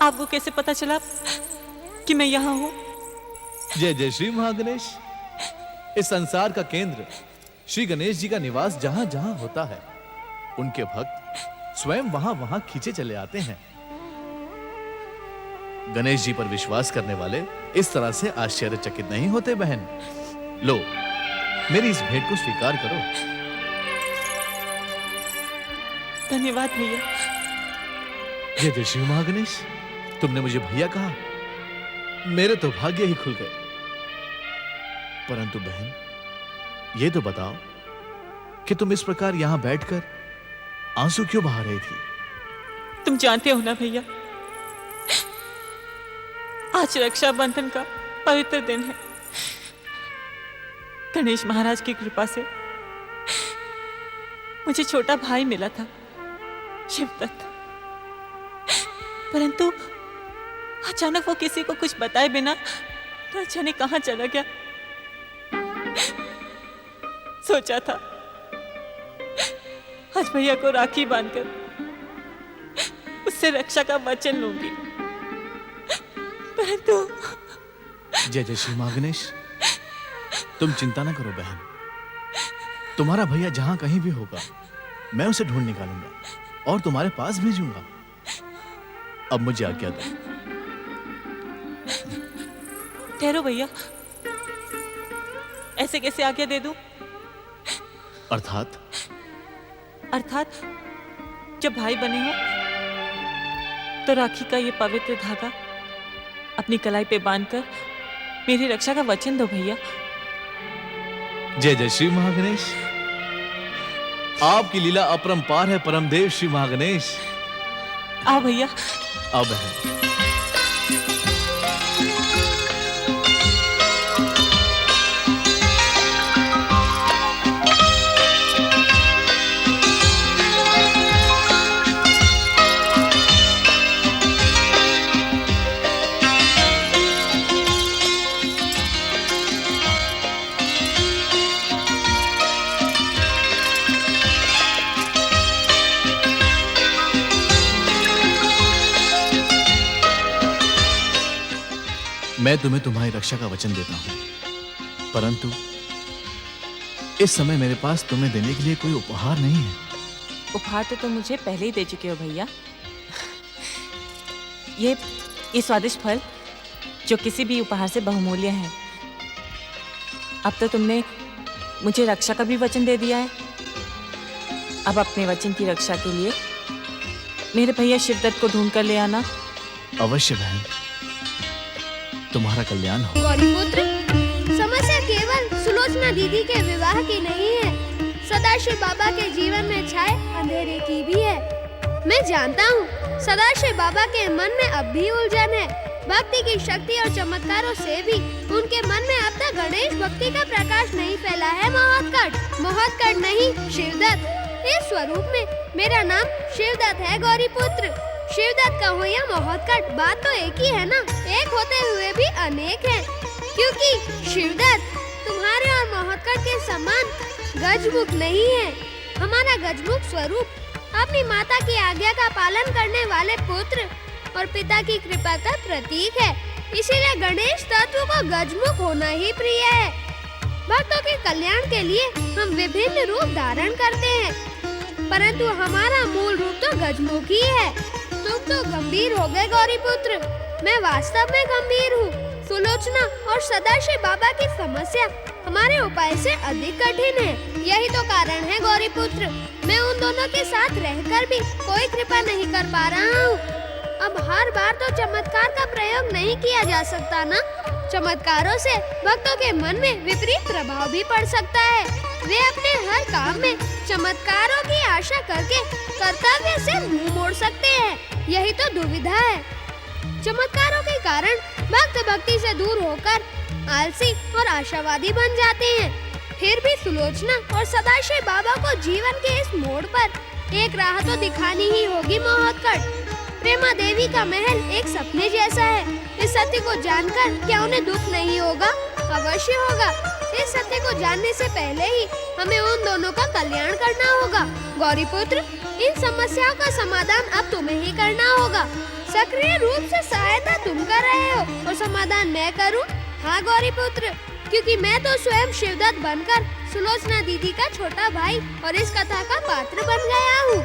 Speaker 12: आपको कैसे पता चला कि मैं यहाँ हूँ?
Speaker 3: जय जय श्री महागणेश। इस संसार का केंद्र श्री गणेश जी का निवास जहां जहां होता है, उनके भक्त स्वयं वहां वहां खींचे चले आते हैं। गणेश जी पर विश्वास करने वाले इस तरह से आश्चर्यचकित नहीं होते बहन। लो, मेरी इस भेंट को स्वीकार करो।
Speaker 12: धन्यवाद भैया।
Speaker 3: जय जय श्री महागणेश। तुमने मुझे भैया कहा, मेरे तो भाग्य ही खुल गए। परंतु बहन, ये तो बताओ कि तुम इस प्रकार यहां बैठकर आंसू क्यों बहा रही थी?
Speaker 12: तुम जानते हो ना भैया, आज रक्षाबंधन का पवित्र दिन है। गणेश महाराज की कृपा से मुझे छोटा भाई मिला था, शिवदत्त। परंतु अचानक वो किसी को कुछ बताए बिना न जाने कहां चला गया। सोचा था आज भैया को राखी बांधकर उससे रक्षा का वचन लूंगी, परंतु
Speaker 3: जय जय श्री महागणेश। तुम चिंता ना करो बहन, तुम्हारा भैया जहां कहीं भी होगा मैं उसे ढूंढ निकालूंगा और तुम्हारे पास भेजूंगा। अब मुझे आज्ञा दो।
Speaker 12: ठहरो भैया, ऐसे कैसे आज्ञा दे दूं?
Speaker 3: अर्थात
Speaker 12: जब भाई बने हो तो राखी का ये पवित्र धागा अपनी कलाई पे बांधकर मेरी रक्षा का वचन दो भैया।
Speaker 3: जय जय श्री महागणेश। आपकी लीला अपरंपार है परमदेव श्री महागणेश।
Speaker 12: आओ भैया।
Speaker 3: आओ बहन। मैं तुम्हें तुम्हारी रक्षा का वचन देता हूं, परंतु इस समय मेरे पास तुम्हें देने के लिए कोई उपहार नहीं है।
Speaker 12: उपहार तो तुम मुझे पहले ही दे चुके हो भैया। ये स्वादिष्ट फल जो किसी भी उपहार से बहुमूल्य है। अब तो तुमने मुझे रक्षा का भी वचन दे दिया है। अब अपने वचन की रक्षा के लिए मेरे भैया शिवदत्त को ढूंढ कर ले आना।
Speaker 3: अवश्य बहन, तुम्हारा कल्याण हो।
Speaker 7: गौरीपुत्र, समस्या केवल सुलोचना दीदी के विवाह की नहीं है, सदाशिव बाबा के जीवन में छाए अंधेरे की भी है। मैं जानता हूँ सदाशिव बाबा के मन में अब भी उलझन है। भक्ति की शक्ति और चमत्कारों से भी उनके मन में अब तक गणेश भक्ति का प्रकाश नहीं फैला है। महोत्कट नहीं, शिवदत्त। इस स्वरूप में मेरा नाम शिवदत्त है गौरीपुत्र। शिवदत्त कहो या महोत्कट, बात तो एक ही है ना। एक होते हुए भी अनेक हैं, क्योंकि शिवदत्त तुम्हारे और महोत्कट के समान गजमुख नहीं है। हमारा गजमुख स्वरूप अपनी माता की आज्ञा का पालन करने वाले पुत्र और पिता की कृपा का प्रतीक है। इसीलिए गणेश तत्व को गजमुख होना ही प्रिय है। भक्तों के कल्याण के लिए हम विभिन्न रूप धारण करते हैं, परंतु हमारा मूल रूप तो गजमुख ही है। तुम तो गंभीर हो गए गौरीपुत्र, मैं वास्तव में गंभीर हूँ। सुलोचना और सदाशिव बाबा की समस्या हमारे उपाय से अधिक कठिन है। यही तो कारण है गौरीपुत्र, मैं उन दोनों के साथ रहकर भी कोई कृपा नहीं कर पा रहा हूँ। अब हर बार तो चमत्कार का प्रयोग नहीं किया जा सकता ना। चमत्कारों से भक्तों के मन में विपरीत प्रभाव भी पड़ सकता है। वे अपने हर काम में चमत्कारों की आशा करके कर्तव्य से मुंह मोड़ सकते हैं। यही तो दुविधा है। चमत्कारों के कारण भक्त भक्ति से दूर होकर आलसी और आशावादी बन जाते हैं। फिर भी सुलोचना और सदाशिव बाबा को जीवन के इस मोड़ पर एक राह तो दिखानी ही होगी महोत्कट। प्रेमा देवी का महल एक सपने जैसा है। इस सत्य को जानकर क्या उन्हें दुख नहीं होगा? अवश्य होगा। इस सत्य को जानने से पहले ही हमें उन दोनों का कल्याण करना होगा। गौरीपुत्र, इन समस्याओं का समाधान अब तुम्हें ही करना होगा। सक्रिय रूप से सहायता तुम कर रहे हो और समाधान मैं करूं? हाँ गौरीपुत्र, क्योंकि मैं तो स्वयं शिवदत्त बनकर सुलोचना दीदी का छोटा भाई और इस कथा का पात्र बन गया हूँ।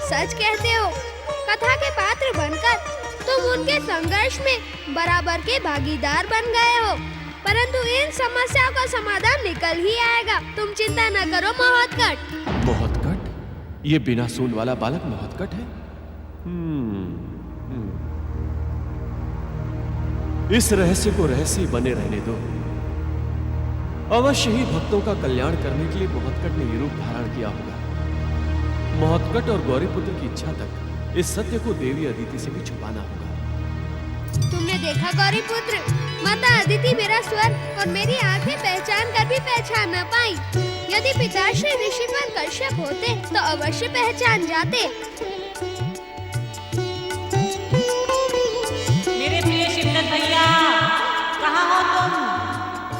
Speaker 7: सच कहते हो, कथा के पात्र बनकर तुम उनके संघर्ष में बराबर के भागीदार बन गए हो। परंतु इन समस्याओं का समाधान निकल ही आएगा, तुम चिंता न करो महोत्कट।
Speaker 1: महोत्कट? ये बिना सूंड वाला बालक महोत्कट है? इस रहस्य को रहस्य बने रहने दो। अवश्य ही भक्तों का कल्याण करने के लिए महोत्कट ने ये रूप धारण किया होगा। महोत्कट और गौरीपुत्र की इच्छा तक इस सत्य को देवी अदिति से भी छुपाना होगा।
Speaker 7: तुमने देखा गौरीपुत्र, माता अदिति मेरा स्वर और मेरी आंखें पहचान कर भी पहचान न पाई। यदि पिताश्री ऋषिवर कश्यप होते तो अवश्य पहचान जाते।
Speaker 12: मेरे प्रिय शिवदत्त भैया, कहाँ हो तुम?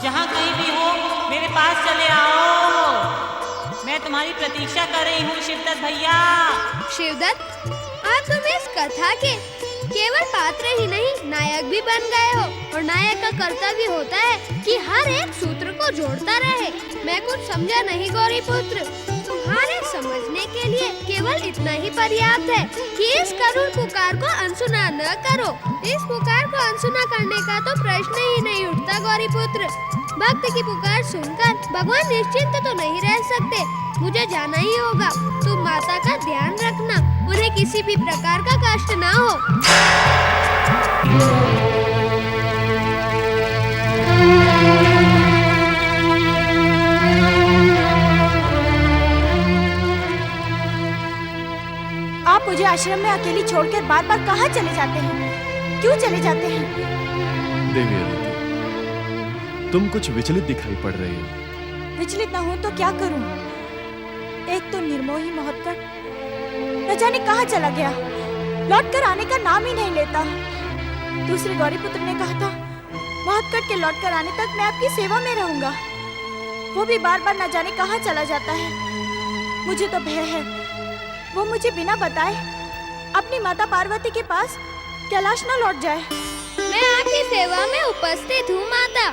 Speaker 12: जहाँ कहीं भी हो मेरे पास चले आओ। मैं तुम्हारी प्रतीक्षा कर रही हूँ शिवदत्त भैया।
Speaker 7: शिवदत्त, आप तुम इस कथा के केवल पात्र ही नहीं नायक भी बन गए हो, और नायक का कर्तव्य होता है कि हर एक सूत्र को जोड़ता रहे। मैं कुछ समझा नहीं गौरीपुत्र, तुम्हारे समझने के लिए केवल इतना ही पर्याप्त है कि इस करुण पुकार को अनसुना न करो। इस पुकार को अनसुना करने का तो प्रश्न ही नहीं उठता गौरीपुत्र। भक्त की पुकार सुनकर भगवान निश्चिंत तो नहीं रह सकते। मुझे जाना ही होगा। तुम माता का ध्यान रखना, उन्हें किसी भी प्रकार का कष्ट ना हो।
Speaker 2: आप मुझे आश्रम में अकेली छोड़कर बार बार कहाँ चले जाते हैं? क्यों चले जाते हैं?
Speaker 1: देवी अदिति, तुम कुछ विचलित दिखाई पड़ रही हो।
Speaker 2: विचलित न हो तो क्या करूं? एक तो निर्मोही महोत्कट न जाने कहाँ चला गया, लौटकर आने का नाम ही नहीं लेता। दूसरे गौरीपुत्र ने कहा था महोत्कट के लौटकर आने तक मैं आपकी सेवा में रहूंगा। वो भी बार बार न जाने कहाँ चला जाता है। मुझे तो भय है वो मुझे बिना बताए अपनी माता पार्वती के पास कैलाश न लौट जाए।
Speaker 7: मैं मैं आपकी सेवा में उपस्थित हूँ माता।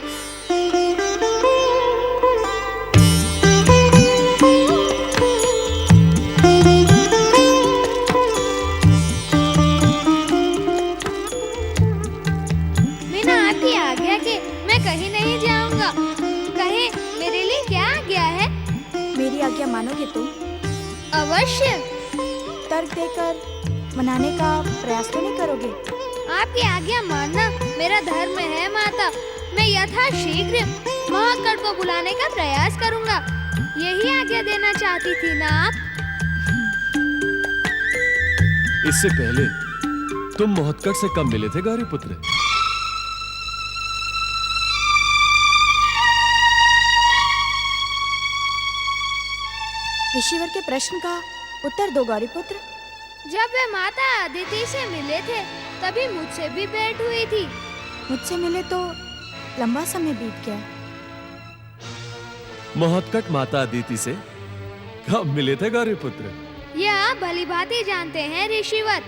Speaker 7: बिना आपकी आज्ञा के मैं कहीं नहीं जाऊंगा। कहे मेरे लिए क्या आज्ञा है?
Speaker 2: मेरी आज्ञा मानोगे तुम?
Speaker 7: अवश्य।
Speaker 2: तर्क देकर मनाने का प्रयास तो नहीं करोगे?
Speaker 7: आपकी आज्ञा मानना मेरा धर्म है माता। मैं यथाशीघ्र महोत्कट को बुलाने का प्रयास करूंगा। यही आज्ञा देना चाहती थी ना आप?
Speaker 1: इससे पहले तुम महोत्कट से कब मिले थे गौरीपुत्र?
Speaker 2: ऋषिवर के प्रश्न का उत्तर दो गौरीपुत्र।
Speaker 7: जब वे माता अदिति से मिले थे तभी मुझसे भी भेंट हुई थी।
Speaker 2: मुझसे मिले तो लंबा समय बीत गया।
Speaker 1: महोत्कट माता अदिति से कब मिले थे गौरीपुत्र?
Speaker 7: यह आप भली भांति जानते हैं ऋषिवर।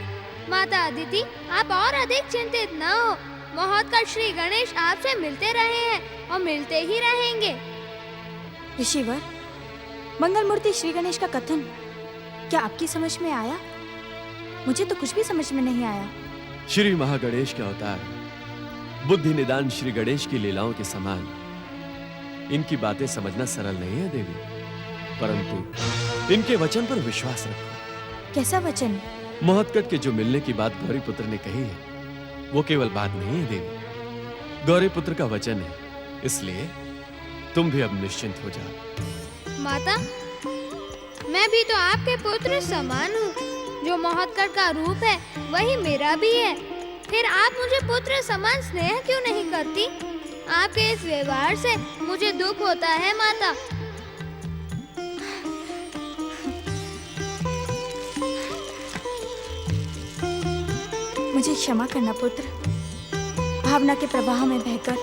Speaker 7: माता अदिति, आप और अधिक चिंतित न हो। महोत्कट श्री गणेश आपसे मिलते रहे हैं और मिलते ही रहेंगे।
Speaker 2: ऋषिवर, मंगल मूर्ति श्री गणेश का कथन क्या आपकी समझ में आया? मुझे तो कुछ भी समझ में नहीं आया।
Speaker 1: श्री महागणेश के अवतार बुद्धि निदान श्री गणेश की लीलाओं के समान इनकी बातें समझना सरल नहीं है देवी, परंतु इनके वचन पर विश्वास रखो।
Speaker 2: कैसा वचन?
Speaker 1: महोत्कट के जो मिलने की बात गौरीपुत्र ने कही है वो केवल बात नहीं है देवी, गौरीपुत्र का वचन है। इसलिए तुम भी अब निश्चिंत हो जाओ।
Speaker 7: माता, मैं भी तो आपके पुत्र समान हूँ। जो महोत्कट का रूप है वही मेरा भी है। फिर आप मुझे पुत्र समान स्नेह क्यों नहीं करती? आपके इस व्यवहार से मुझे दुख होता है माता।
Speaker 2: मुझे क्षमा करना पुत्र। भावना के प्रवाह में बहकर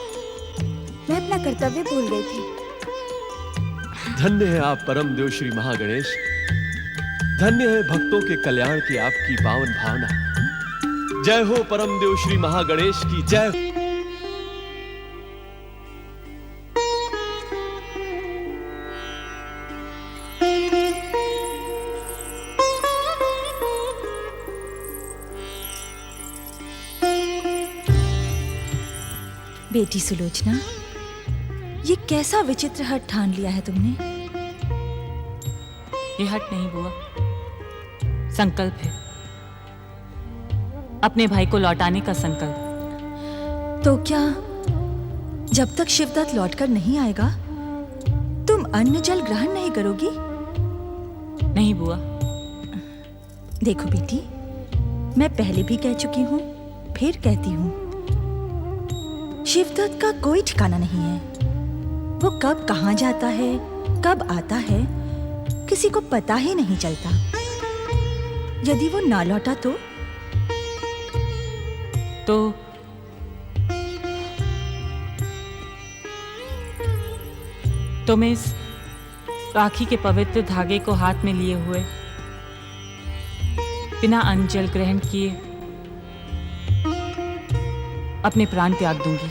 Speaker 2: मैं अपना कर्तव्य भूल गई थी।
Speaker 1: धन्य है आप परम देव श्री महागणेश। धन्य है भक्तों के कल्याण की आपकी पावन भावना। जय हो परम देव श्री महागणेश की जय।
Speaker 15: बेटी सुलोचना, ये कैसा विचित्र हठ ठान लिया है तुमने?
Speaker 12: ये हट नहीं बुआ, संकल्प है। अपने भाई को लौटाने का संकल्प।
Speaker 15: तो क्या जब तक शिवदत्त लौटकर नहीं आएगा तुम अन्न जल ग्रहण नहीं करोगी?
Speaker 12: नहीं बुआ।
Speaker 15: देखो बेटी, मैं पहले भी कह चुकी हूँ, फिर कहती हूँ, शिवदत्त का कोई ठिकाना नहीं है। वो कब कहाँ जाता है, कब आता है, किसी को पता ही नहीं चलता। यदि वो ना लौटा
Speaker 12: तो मैं इस राखी के पवित्र धागे को हाथ में लिए हुए बिना अन्न जल ग्रहण किए अपने प्राण त्याग दूंगी।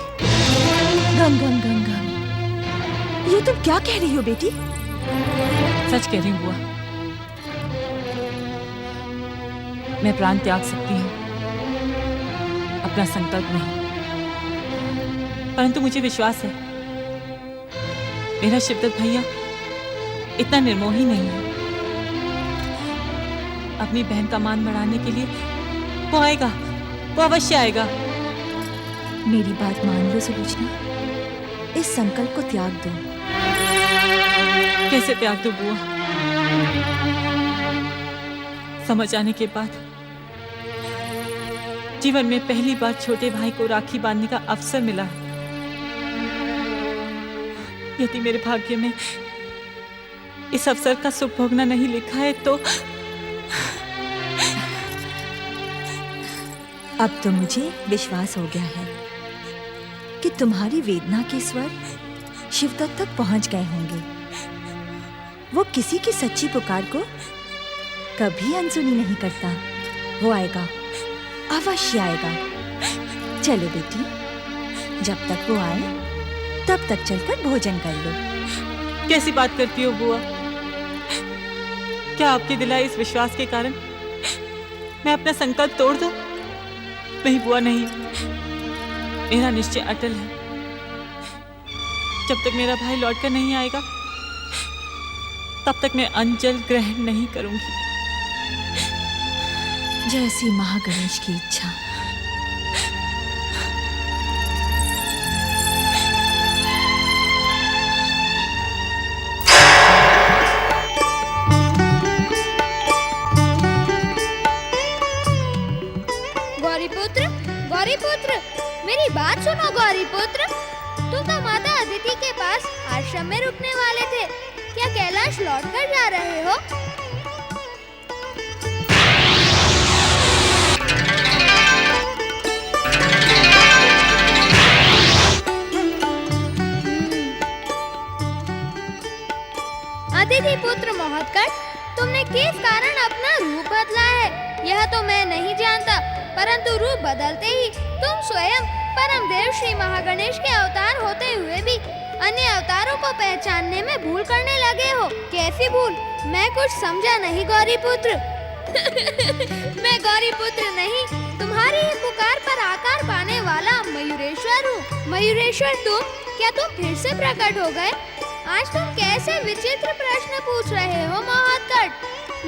Speaker 15: गंग गंग गंग गंग, ये तुम क्या कह रही हो बेटी?
Speaker 12: सच कह रही हूँ बुआ। मैं प्राण त्याग सकती हूँ, अपना संकल्प नहीं। परंतु मुझे विश्वास है मेरा शिवदत्त भैया इतना निर्मोही नहीं है। अपनी बहन का मान बढ़ाने के लिए वो आएगा, वो अवश्य आएगा।
Speaker 15: मेरी बात मान लो सुलोचना, इस संकल्प को त्याग दो।
Speaker 12: कैसे त्याग दो बुआ? समझ आने के बाद जीवन में पहली बार छोटे भाई को राखी बांधने का अवसर मिला। यदि मेरे भाग्य में इस अवसर का सुख भोगना नहीं लिखा है तो
Speaker 15: अब तो मुझे विश्वास हो गया है कि तुम्हारी वेदना के स्वर शिवदत्त तक पहुंच गए होंगे। वो किसी की सच्ची पुकार को कभी अनसुनी नहीं करता। वो आएगा, अवश्य आएगा। चलो बेटी। जब तक वो आए तब तक चलकर भोजन कर लो।
Speaker 12: कैसी बात करती हो बुआ? क्या आपकी दिलाई इस विश्वास के कारण मैं अपना संकल्प तोड़ दूं? नहीं बुआ, नहीं। मेरा निश्चय अटल है। जब तक मेरा भाई लौटकर नहीं आएगा तब तक मैं अंजल ग्रहण नहीं करूंगी।
Speaker 15: जैसी महागणेश की इच्छा।
Speaker 7: गौरीपुत्र, मेरी बात सुनो गौरीपुत्र। तुम तो माता अदिति के पास आश्रम में रुकने वाले थे, क्या कैलाश लौटकर जा रहे हो? अदिति पुत्र महोत्कट, तुमने किस कारण अपना रूप बदला है यह तो मैं नहीं जानता, परंतु रूप बदलते ही तुम स्वयं परमदेव श्री महागणेश के अवतार होते हुए भी अन्य अवतारों को पहचानने में भूल करने लगे हो। कैसी भूल? मैं कुछ समझा नहीं गौरीपुत्र। मैं गौरीपुत्र नहीं, तुम्हारी ही पुकार पर आकार पाने वाला मयूरेश्वर हूँ। मयूरेश्वर तुम, क्या तुम फिर से प्रकट हो गए? आज तुम कैसे विचित्र प्रश्न पूछ रहे हो महोत्कट?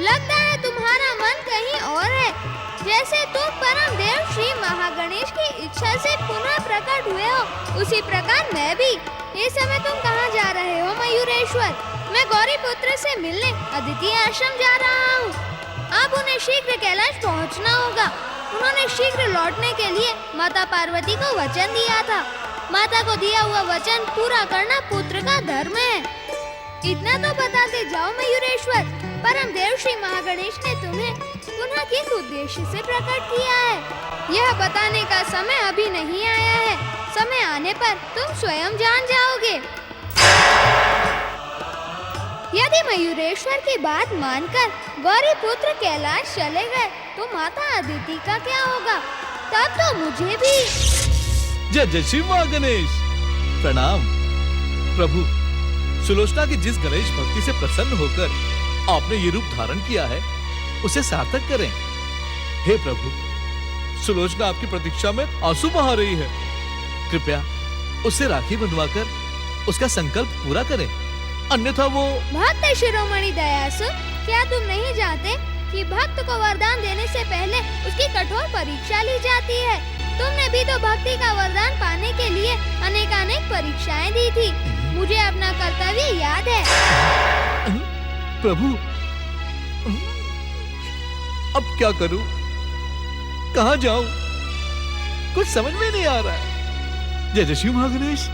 Speaker 7: लगता है तुम्हारा मन कहीं और है। जैसे तुम परम देव श्री महागणेश की इच्छा से पुनः प्रकट हुए हो, उसी प्रकार मैं भी। इस समय तुम कहाँ जा रहे हो मयूरेश्वर? मैं गौरीपुत्र से मिलने अदिति आश्रम जा रहा हूँ। अब उन्हें शीघ्र कैलाश पहुँचना होगा। उन्होंने शीघ्र लौटने के लिए माता पार्वती को वचन दिया था। माता को दिया हुआ वचन पूरा करना पुत्र का धर्म है। इतना तो बताते जाओ मयूरेश्वर, परम देव श्री महागणेश ने तुम्हें पुनः किस उद्देश्य से प्रकट किया है? यह बताने का समय अभी नहीं आया है। समय आने पर तुम स्वयं जान जाओगे। यदि मयूरेश्वर की बात मानकर गौरीपुत्र कैलाश चले गए तो माता अदिति का क्या होगा? तब तो मुझे भी।
Speaker 3: जय जय श्री महागणेश। प्रणाम प्रभु। सुलोचना की जिस गणेश भक्ति से प्रसन्न होकर आपने ये रूप धारण किया है उसे सार्थक करें। हे प्रभु, सुलोचना आपकी प्रतीक्षा में आंसू बहा रही है। कृपया उससे राखी बंधवाकर उसका संकल्प पूरा करें, अन्यथा वो।
Speaker 7: भक्त शिरोमणि दयासु, क्या तुम नहीं जानते कि भक्त को वरदान देने से पहले उसकी कठोर परीक्षा ली जाती है? तुमने भी तो भक्ति का वरदान पाने के लिए अनेकानेक परीक्षाएं दी थी। मुझे अपना कर्तव्य याद है।
Speaker 3: प्रभु, अब क्या करूं? कहां जाऊं? कुछ समझ में नहीं आ रहा है। जय जय श्री महागणेश।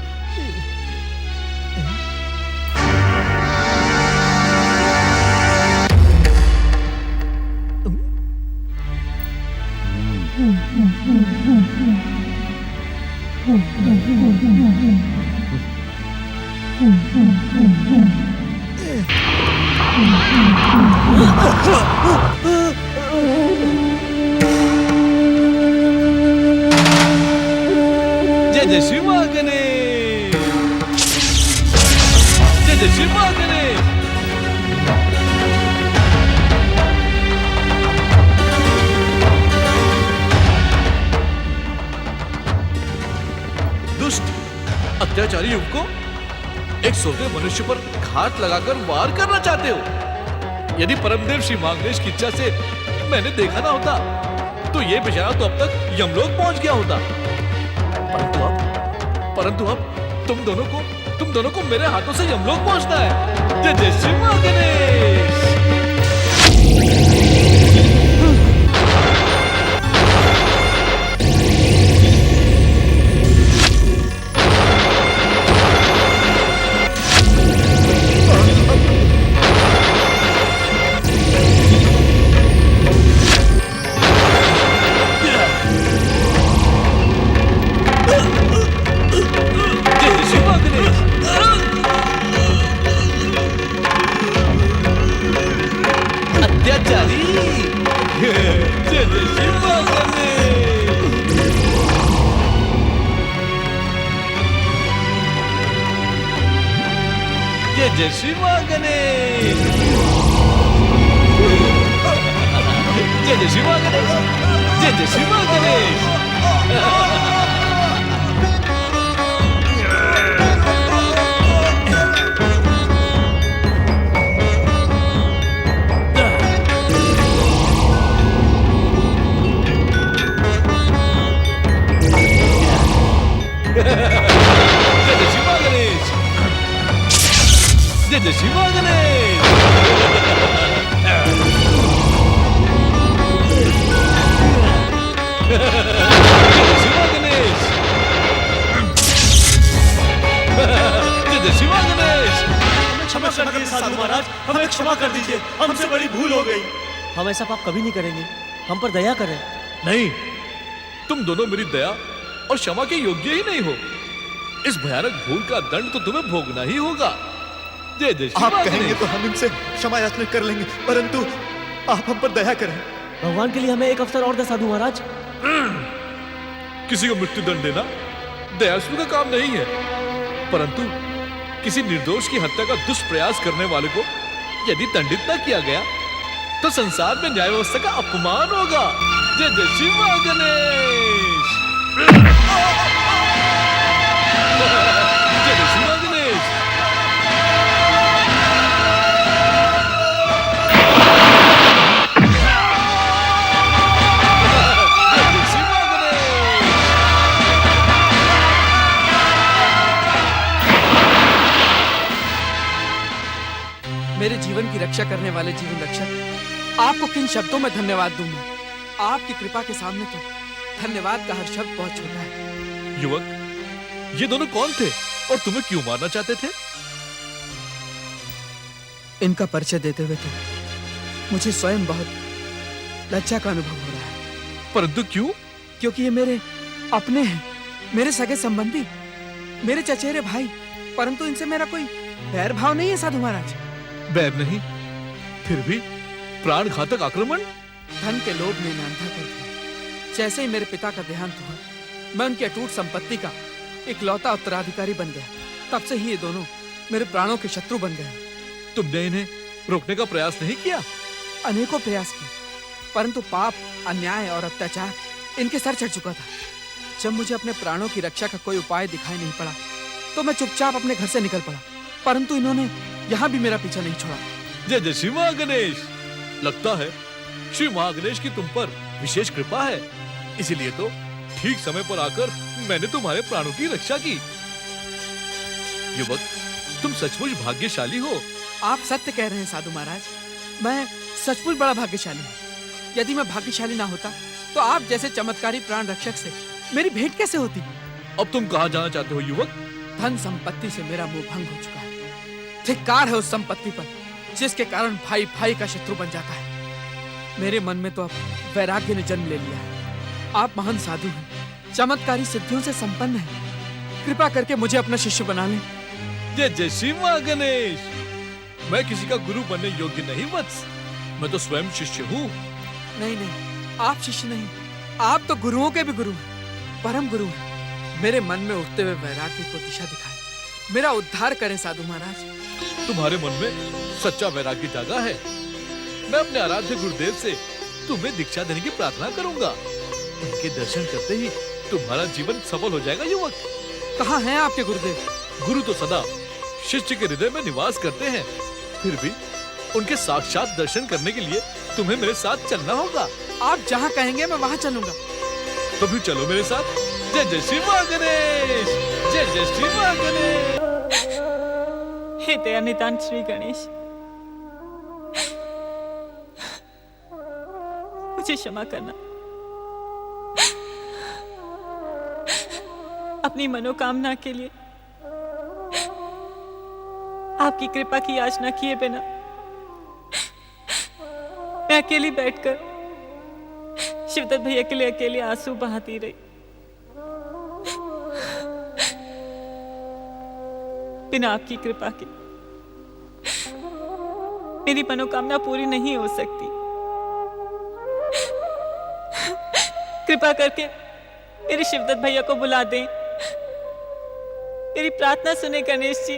Speaker 3: जय जय श्री महागणेश। जय जय श्री महागणेश। दुष्ट अत्याचारी युवकों, एक सोते मनुष्य पर घात लगाकर वार करना चाहते हो? यदि परमदेव श्री महागणेश की इच्छा से मैंने देखा ना होता तो ये बेचारा तो अब तक यमलोक पहुंच गया होता। परंतु अब तुम दोनों को मेरे हाथों से यमलोक पहुंचना है। जय जय श्री महागणेश। जय जय श्री मां गणेश। जय जय श्री मां गणेश। जय जय श्री मां गणेश। जय जय शिवा गणेश। जय जय शिवा गणेश। जय जय शिवा गणेश। जय जय शिवा गणेश।
Speaker 4: क्षमा कर दीजिए साधु महाराज, हमें क्षमा कर दीजिए, हमसे बड़ी भूल हो गई।
Speaker 10: हम ऐसा पाप कभी नहीं करेंगे, हम पर दया करें।
Speaker 3: नहीं, तुम दोनों मेरी दया और क्षमा के योग्य ही नहीं हो। इस भयानक भूल का दंड तो तुम्हें भोगना ही होगा। जय जय
Speaker 4: आप कहेंगे तो हम इनसे क्षमा याचना कर लेंगे, परंतु आप हम पर दया करें।
Speaker 10: भगवान के लिए हमें एक अवसर और दे साधु महाराज।
Speaker 3: किसी को मृत्यु दंड देना दयालु का काम नहीं है, परंतु किसी निर्दोष की हत्या का दुष्प्रयास करने वाले को यदि दंडित न किया गया तो संसार में न्याय व्यवस्था का अपमान होगा। जय जय शिवा गणेश। जय जय शिवा गणेश।
Speaker 17: मेरे जीवन की रक्षा करने वाले जीवन रक्षक, आपको किन शब्दों में धन्यवाद दूं मैं? आपकी कृपा के सामने तो धन्यवाद का हर शब्द बहुत छोटा है।
Speaker 3: युवक, ये दोनों कौन थे और तुम्हें क्यों मारना चाहते थे?
Speaker 17: इनका परिचय देते हुए तो मुझे स्वयं बहुत लज्जा का अनुभव हो रहा है।
Speaker 3: परंतु क्यों?
Speaker 17: क्योंकि ये मेरे अपने हैं, मेरे सगे संबंधी, मेरे चचेरे भाई, परंतु इनसे मेरा कोई बैर भाव नहीं है साधु महाराज।
Speaker 3: बैर नहीं, फिर भी प्राण घातक आक्रमण?
Speaker 17: धन के लोभ ने अंधा कर दिया। जैसे ही मेरे पिता का देहांत हुआ, मैं उनकी अटूट संपत्ति का इकलौता उत्तराधिकारी बन गया। तब से ही ये दोनों मेरे प्राणों के शत्रु बन गए।
Speaker 3: तुमने इन्हें रोकने का प्रयास नहीं किया?
Speaker 17: अनेकों प्रयास किए, परंतु पाप, अन्याय और अत्याचार इनके सर चढ़ चुका था। जब मुझे अपने प्राणों की रक्षा का कोई उपाय दिखाई नहीं पड़ा तो मैं चुपचाप अपने घर से निकल पड़ा, परंतु इन्होंने यहाँ भी मेरा पीछा नहीं छोड़ा।
Speaker 3: जय जय श्री मां गणेश। लगता है श्री मां गणेश की तुम पर विशेष कृपा है, इसीलिए तो ठीक समय पर आकर मैंने तुम्हारे प्राणों की रक्षा की। युवक, तुम सचमुच भाग्यशाली हो।
Speaker 17: आप सत्य कह रहे हैं साधु महाराज, मैं सचमुच बड़ा भाग्यशाली हूँ। यदि मैं भाग्यशाली ना होता तो आप जैसे चमत्कारी प्राण रक्षक से मेरी भेंट कैसे होती?
Speaker 3: अब तुम कहाँ जाना चाहते हो युवक?
Speaker 17: धन संपत्ति से मेरा मोह भंग हो चुका है। धिक्कार है उस संपत्ति पर जिसके कारण भाई भाई का शत्रु बन जाता है। मेरे मन में तो अब वैराग्य ने जन्म ले लिया है। आप महान साधु हैं, चमत्कारी सिद्धियों से संपन्न हैं। कृपा करके मुझे अपना शिष्य बना लें।
Speaker 3: जय जय श्री मां गणेश। मैं किसी का गुरु बनने योग्य नहीं वत्स, मैं तो स्वयं शिष्य हूँ।
Speaker 17: नहीं नहीं, आप शिष्य नहीं, आप तो गुरुओं के भी गुरु हैं, परम गुरु हैं। मेरे मन में उठते हुए वैराग्य को दिशा दिखाएं, मेरा उद्धार करें साधु महाराज।
Speaker 3: तुम्हारे मन में सच्चा वैराग्य जागा है। मैं अपने आराध्य गुरुदेव से तुम्हें दीक्षा देने की प्रार्थना करूंगा। उनके दर्शन करते ही तुम्हारा जीवन सफल हो जाएगा युवक।
Speaker 17: कहाँ हैं आपके गुरुदेव?
Speaker 3: गुरु तो सदा शिष्य के हृदय में निवास करते हैं, फिर भी उनके साक्षात दर्शन करने के लिए तुम्हें मेरे साथ चलना होगा।
Speaker 17: आप जहाँ कहेंगे मैं वहाँ चलूंगा।
Speaker 3: तो फिर चलो मेरे साथ। जय जय श्री मां गणेश। जय जय श्री मां गणेश।
Speaker 12: हे दया नितांत श्री गणेश, मुझे क्षमा करना। अपनी मनोकामना के लिए आपकी कृपा की याचना किए बिना मैं अकेली बैठकर शिवदत्त भैया के लिए अकेले आंसू बहाती रही। बिना आपकी कृपा के मेरी मनोकामना पूरी नहीं हो सकती। कृपा करके मेरे शिवदत्त भैया को बुला दें। मेरी प्रार्थना सुने गणेश जी।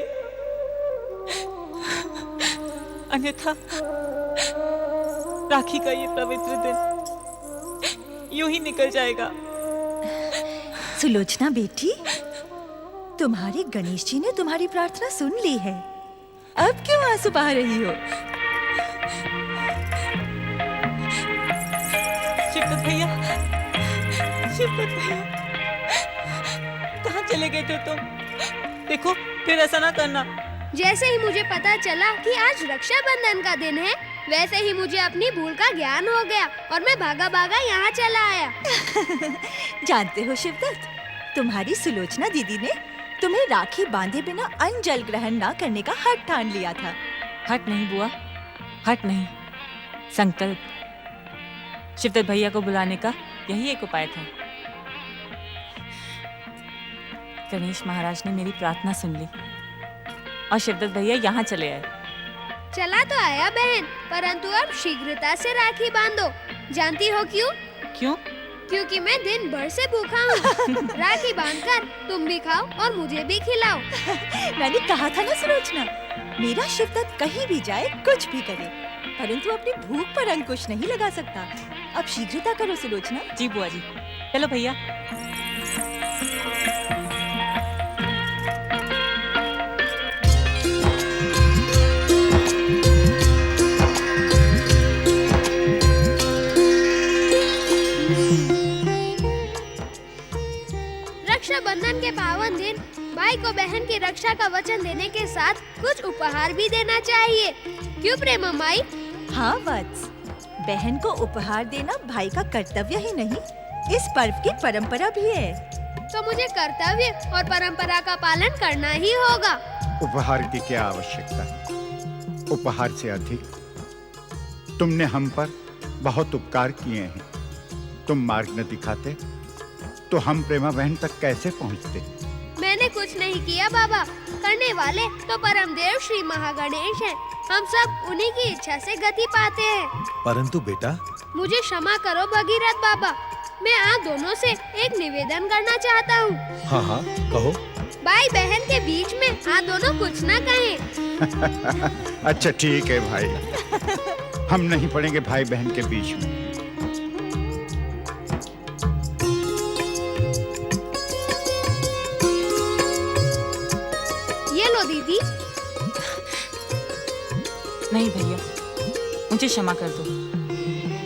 Speaker 12: अन्यथा राखी का ये पवित्र दिन यूं ही निकल जाएगा।
Speaker 15: सुलोचना बेटी, तुम्हारे गणेश जी ने तुम्हारी प्रार्थना सुन ली है। अब क्यों आंसू बहा रही हो?
Speaker 12: शिवदत्त भैया, शिवदत्त भैया, कहाँ चले गए थे तुम? देखो फिर ऐसा ना करना।
Speaker 7: जैसे ही मुझे पता चला कि आज रक्षाबंधन का दिन है, वैसे ही मुझे अपनी भूल का ज्ञान हो गया और मैं भागा भागा यहाँ चला आया।
Speaker 15: जानते हो शिवदत्त, तुम्हारी सुलोचना दीदी ने तुम्हें राखी बांधे बिना अन्न जल ग्रहण ना करने का हठ ठान लिया था।
Speaker 12: हट नहीं बुआ, हट नहीं, संकल्प। शिवदत्त भैया को बुलाने का यही एक उपाय था। गणेश महाराज ने मेरी प्रार्थना सुन ली और शिवदत्त भैया यहाँ चले आए।
Speaker 7: चला तो आया बहन, परंतु अब शीघ्रता से राखी बांधो। जानती हो क्यों?
Speaker 12: क्यों?
Speaker 7: क्योंकि मैं दिन भर से भूखा हूँ। राखी बांधकर तुम भी खाओ और मुझे भी खिलाओ।
Speaker 15: मैंने कहा था ना सुलोचना, मेरा शिवदत्त कहीं भी जाए, कुछ भी करे, परंतु अपनी भूख पर अंकुश नहीं लगा सकता। अब शीघ्रता करो सुलोचना।
Speaker 12: जी बुआ जी, चलो भैया।
Speaker 7: रक्षाबंधन के पावन दिन भाई को बहन की रक्षा का वचन देने के साथ कुछ उपहार भी देना चाहिए। क्यों प्रेमा माई?
Speaker 15: हाँ वत्स, बहन को उपहार देना भाई का कर्तव्य ही नहीं, इस पर्व की परंपरा भी है।
Speaker 7: तो मुझे कर्तव्य और परंपरा का पालन करना ही होगा।
Speaker 11: उपहार की क्या आवश्यकता है? उपहार से अधिक तुमने हम पर बहुत उपकार किए हैं। तुम मार्ग न दिखाते तो हम प्रेमा बहन तक कैसे पहुंचते?
Speaker 7: मैंने कुछ नहीं किया बाबा, करने वाले तो परमदेव श्री महागणेश हैं। हम सब उन्हीं की इच्छा से गति पाते हैं।
Speaker 13: परंतु बेटा,
Speaker 7: मुझे क्षमा करो भगीरथ बाबा, मैं आप दोनों से एक निवेदन करना चाहता हूँ।
Speaker 13: हाँ हाँ कहो।
Speaker 7: भाई बहन के बीच में आप दोनों कुछ न कहें।
Speaker 11: अच्छा ठीक है भाई, हम नहीं पड़ेंगे भाई बहन के बीच में।
Speaker 7: ये लो दीदी।
Speaker 12: नहीं भैया, मुझे क्षमा कर दो।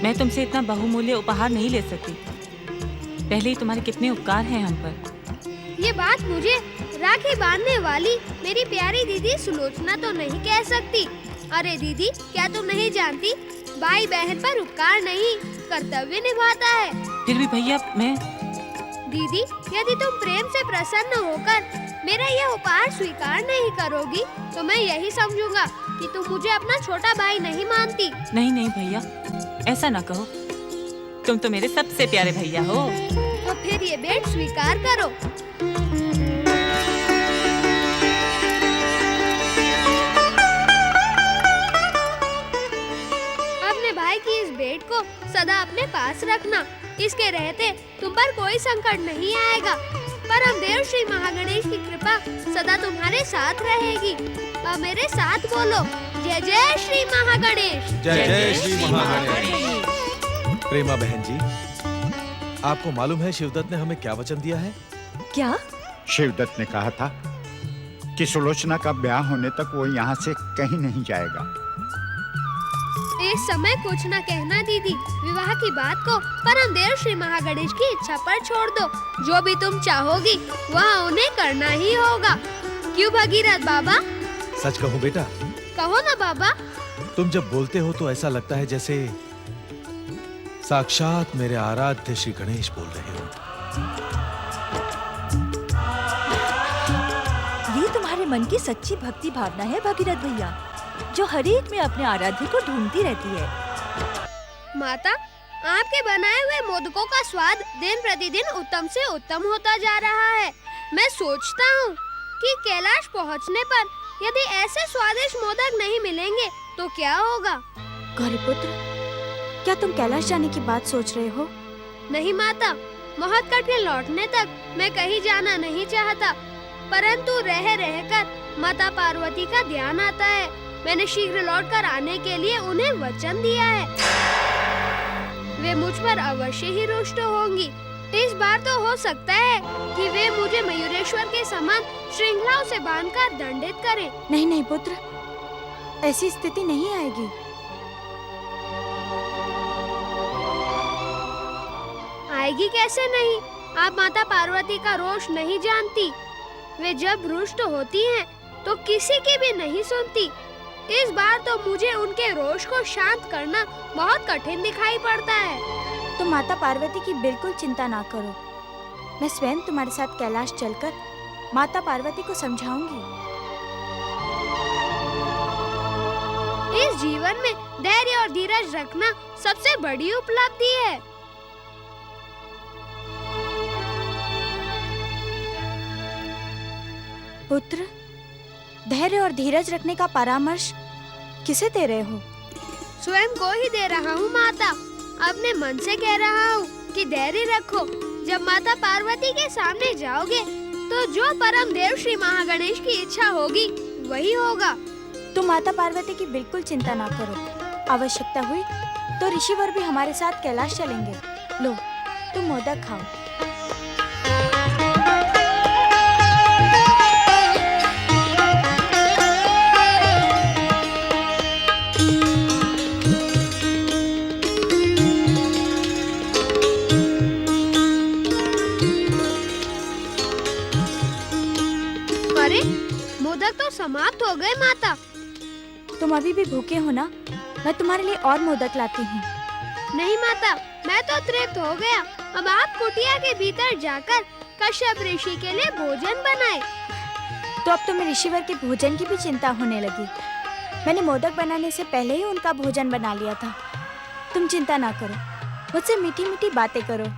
Speaker 12: मैं तुमसे इतना बहुमूल्य उपहार नहीं ले सकती। पहले ही तुम्हारे कितने उपकार हैं हम पर।
Speaker 7: ये बात मुझे राखी बांधने वाली मेरी प्यारी दीदी सुलोचना तो नहीं कह सकती। अरे दीदी, क्या तुम नहीं जानती, भाई बहन पर उपकार नहीं कर्तव्य निभाता है।
Speaker 12: फिर भी भैया मैं।
Speaker 7: दीदी, यदि तुम प्रेम से प्रसन्न होकर मेरा यह उपहार स्वीकार नहीं करोगी तो मैं यही समझूंगा कि तुम मुझे अपना छोटा भाई नहीं मानती।
Speaker 12: नहीं नहीं भैया, ऐसा ना कहो, तुम तो मेरे सबसे प्यारे भैया हो।
Speaker 7: तो फिर ये भेंट स्वीकार करो। अपने भाई की इस भेंट को सदा अपने पास रखना। इसके रहते तुम पर कोई संकट नहीं आएगा। परमदेव श्री महागणेश की कृपा सदा तुम्हारे साथ रहेगी। अब मेरे साथ बोलो, जय जय श्री महागणेश।
Speaker 13: जय जय श्री महागणेश। प्रेमा बहन जी, आपको मालूम है शिवदत्त ने हमें क्या वचन दिया है?
Speaker 15: क्या?
Speaker 11: शिवदत्त ने कहा था कि सुलोचना का ब्याह होने तक वो यहाँ से कहीं नहीं जाएगा।
Speaker 7: इस समय कुछ न कहना दीदी, विवाह की बात को परमदेव श्री महागणेश की इच्छा पर छोड़ दो। जो भी तुम चाहोगी वह उन्हें करना ही होगा। क्यों भगीरथ बाबा?
Speaker 13: सच कहूँ बेटा?
Speaker 7: कहो ना बाबा।
Speaker 13: तुम जब बोलते हो तो ऐसा लगता है जैसे साक्षात मेरे आराध्य श्री गणेश बोल रहे हो।
Speaker 15: ये तुम्हारे मन की सच्ची भक्ति भावना है भगीरथ भैया, जो हर एक में अपने आराध्य को ढूंढती रहती है।
Speaker 7: माता, आपके बनाए हुए मोदकों का स्वाद दिन प्रतिदिन उत्तम से उत्तम होता जा रहा है। मैं सोचता हूँ कि कैलाश पहुँचने पर यदि ऐसे स्वादिष्ट मोदक नहीं मिलेंगे तो क्या होगा?
Speaker 2: गौरीपुत्र, क्या तुम कैलाश जाने की बात सोच रहे हो?
Speaker 7: नहीं माता, महोत्कट के लौटने तक मैं कहीं जाना नहीं चाहता, परंतु रह रहकर माता पार्वती का ध्यान आता है। मैंने शीघ्र लौटकर आने के लिए उन्हें वचन दिया है। वे मुझ पर अवश्य ही रुष्ट होंगी। इस बार तो हो सकता है कि वे मुझे मयूरेश्वर के समान श्रृंखलाओं से बांधकर दंडित करें।
Speaker 2: नहीं नहीं पुत्र, ऐसी स्थिति नहीं आएगी।
Speaker 7: आएगी कैसे नहीं? आप माता पार्वती का रोष नहीं जानती। वे जब रुष्ट होती हैं तो किसी की भी नहीं सुनती। इस बार तो मुझे उनके रोष को शांत करना बहुत कठिन दिखाई पड़ता है।
Speaker 2: तुम माता पार्वती की बिल्कुल चिंता ना करो। मैं स्वयं तुम्हारे साथ कैलाश चलकर माता पार्वती को समझाऊंगी।
Speaker 7: इस जीवन में धैर्य और धीरज रखना सबसे बड़ी उपलब्धि है।
Speaker 2: पुत्र, धैर्य और धीरज रखने का परामर्श किसे दे रहे हो?
Speaker 7: स्वयं को ही दे रहा हूँ माता। अपने मन से कह रहा हूँ कि धैर्य रखो। जब माता पार्वती के सामने जाओगे तो जो परम देव श्री महागणेश की इच्छा होगी वही होगा।
Speaker 2: तुम माता पार्वती की बिल्कुल चिंता ना करो। आवश्यकता हुई तो ऋषिवर भी हमारे साथ कैलाश चलेंगे। लो, तुम मोदक खाओ।
Speaker 7: मोदक तो समाप्त हो गए माता।
Speaker 2: तुम अभी भी भूखे हो ना? मैं तुम्हारे लिए और मोदक लाती हूँ।
Speaker 7: नहीं माता, मैं तो तृप्त हो गया। अब आप कुटिया के भीतर जाकर कश्यप ऋषि के लिए भोजन बनाए।
Speaker 2: तो अब तुम्हें ऋषिवर के भोजन की भी चिंता होने लगी। मैंने मोदक बनाने से पहले ही उनका भोजन बना लिया था। तुम चिंता ना करो, मुझसे मीठी मीठी बातें करो।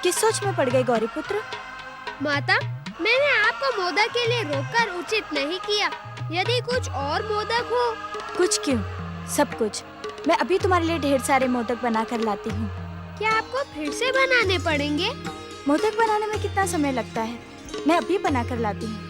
Speaker 2: किस सोच में पड़ गई गौरी पुत्र?
Speaker 7: माता, मैंने आपको मोदक के लिए रोककर उचित नहीं किया। यदि कुछ और मोदक हो।
Speaker 2: कुछ क्यों, सब कुछ। मैं अभी तुम्हारे लिए ढेर सारे मोदक बनाकर लाती हूँ।
Speaker 7: क्या आपको फिर से बनाने पड़ेंगे?
Speaker 2: मोदक बनाने में कितना समय लगता है? मैं अभी बनाकर लाती हूँ।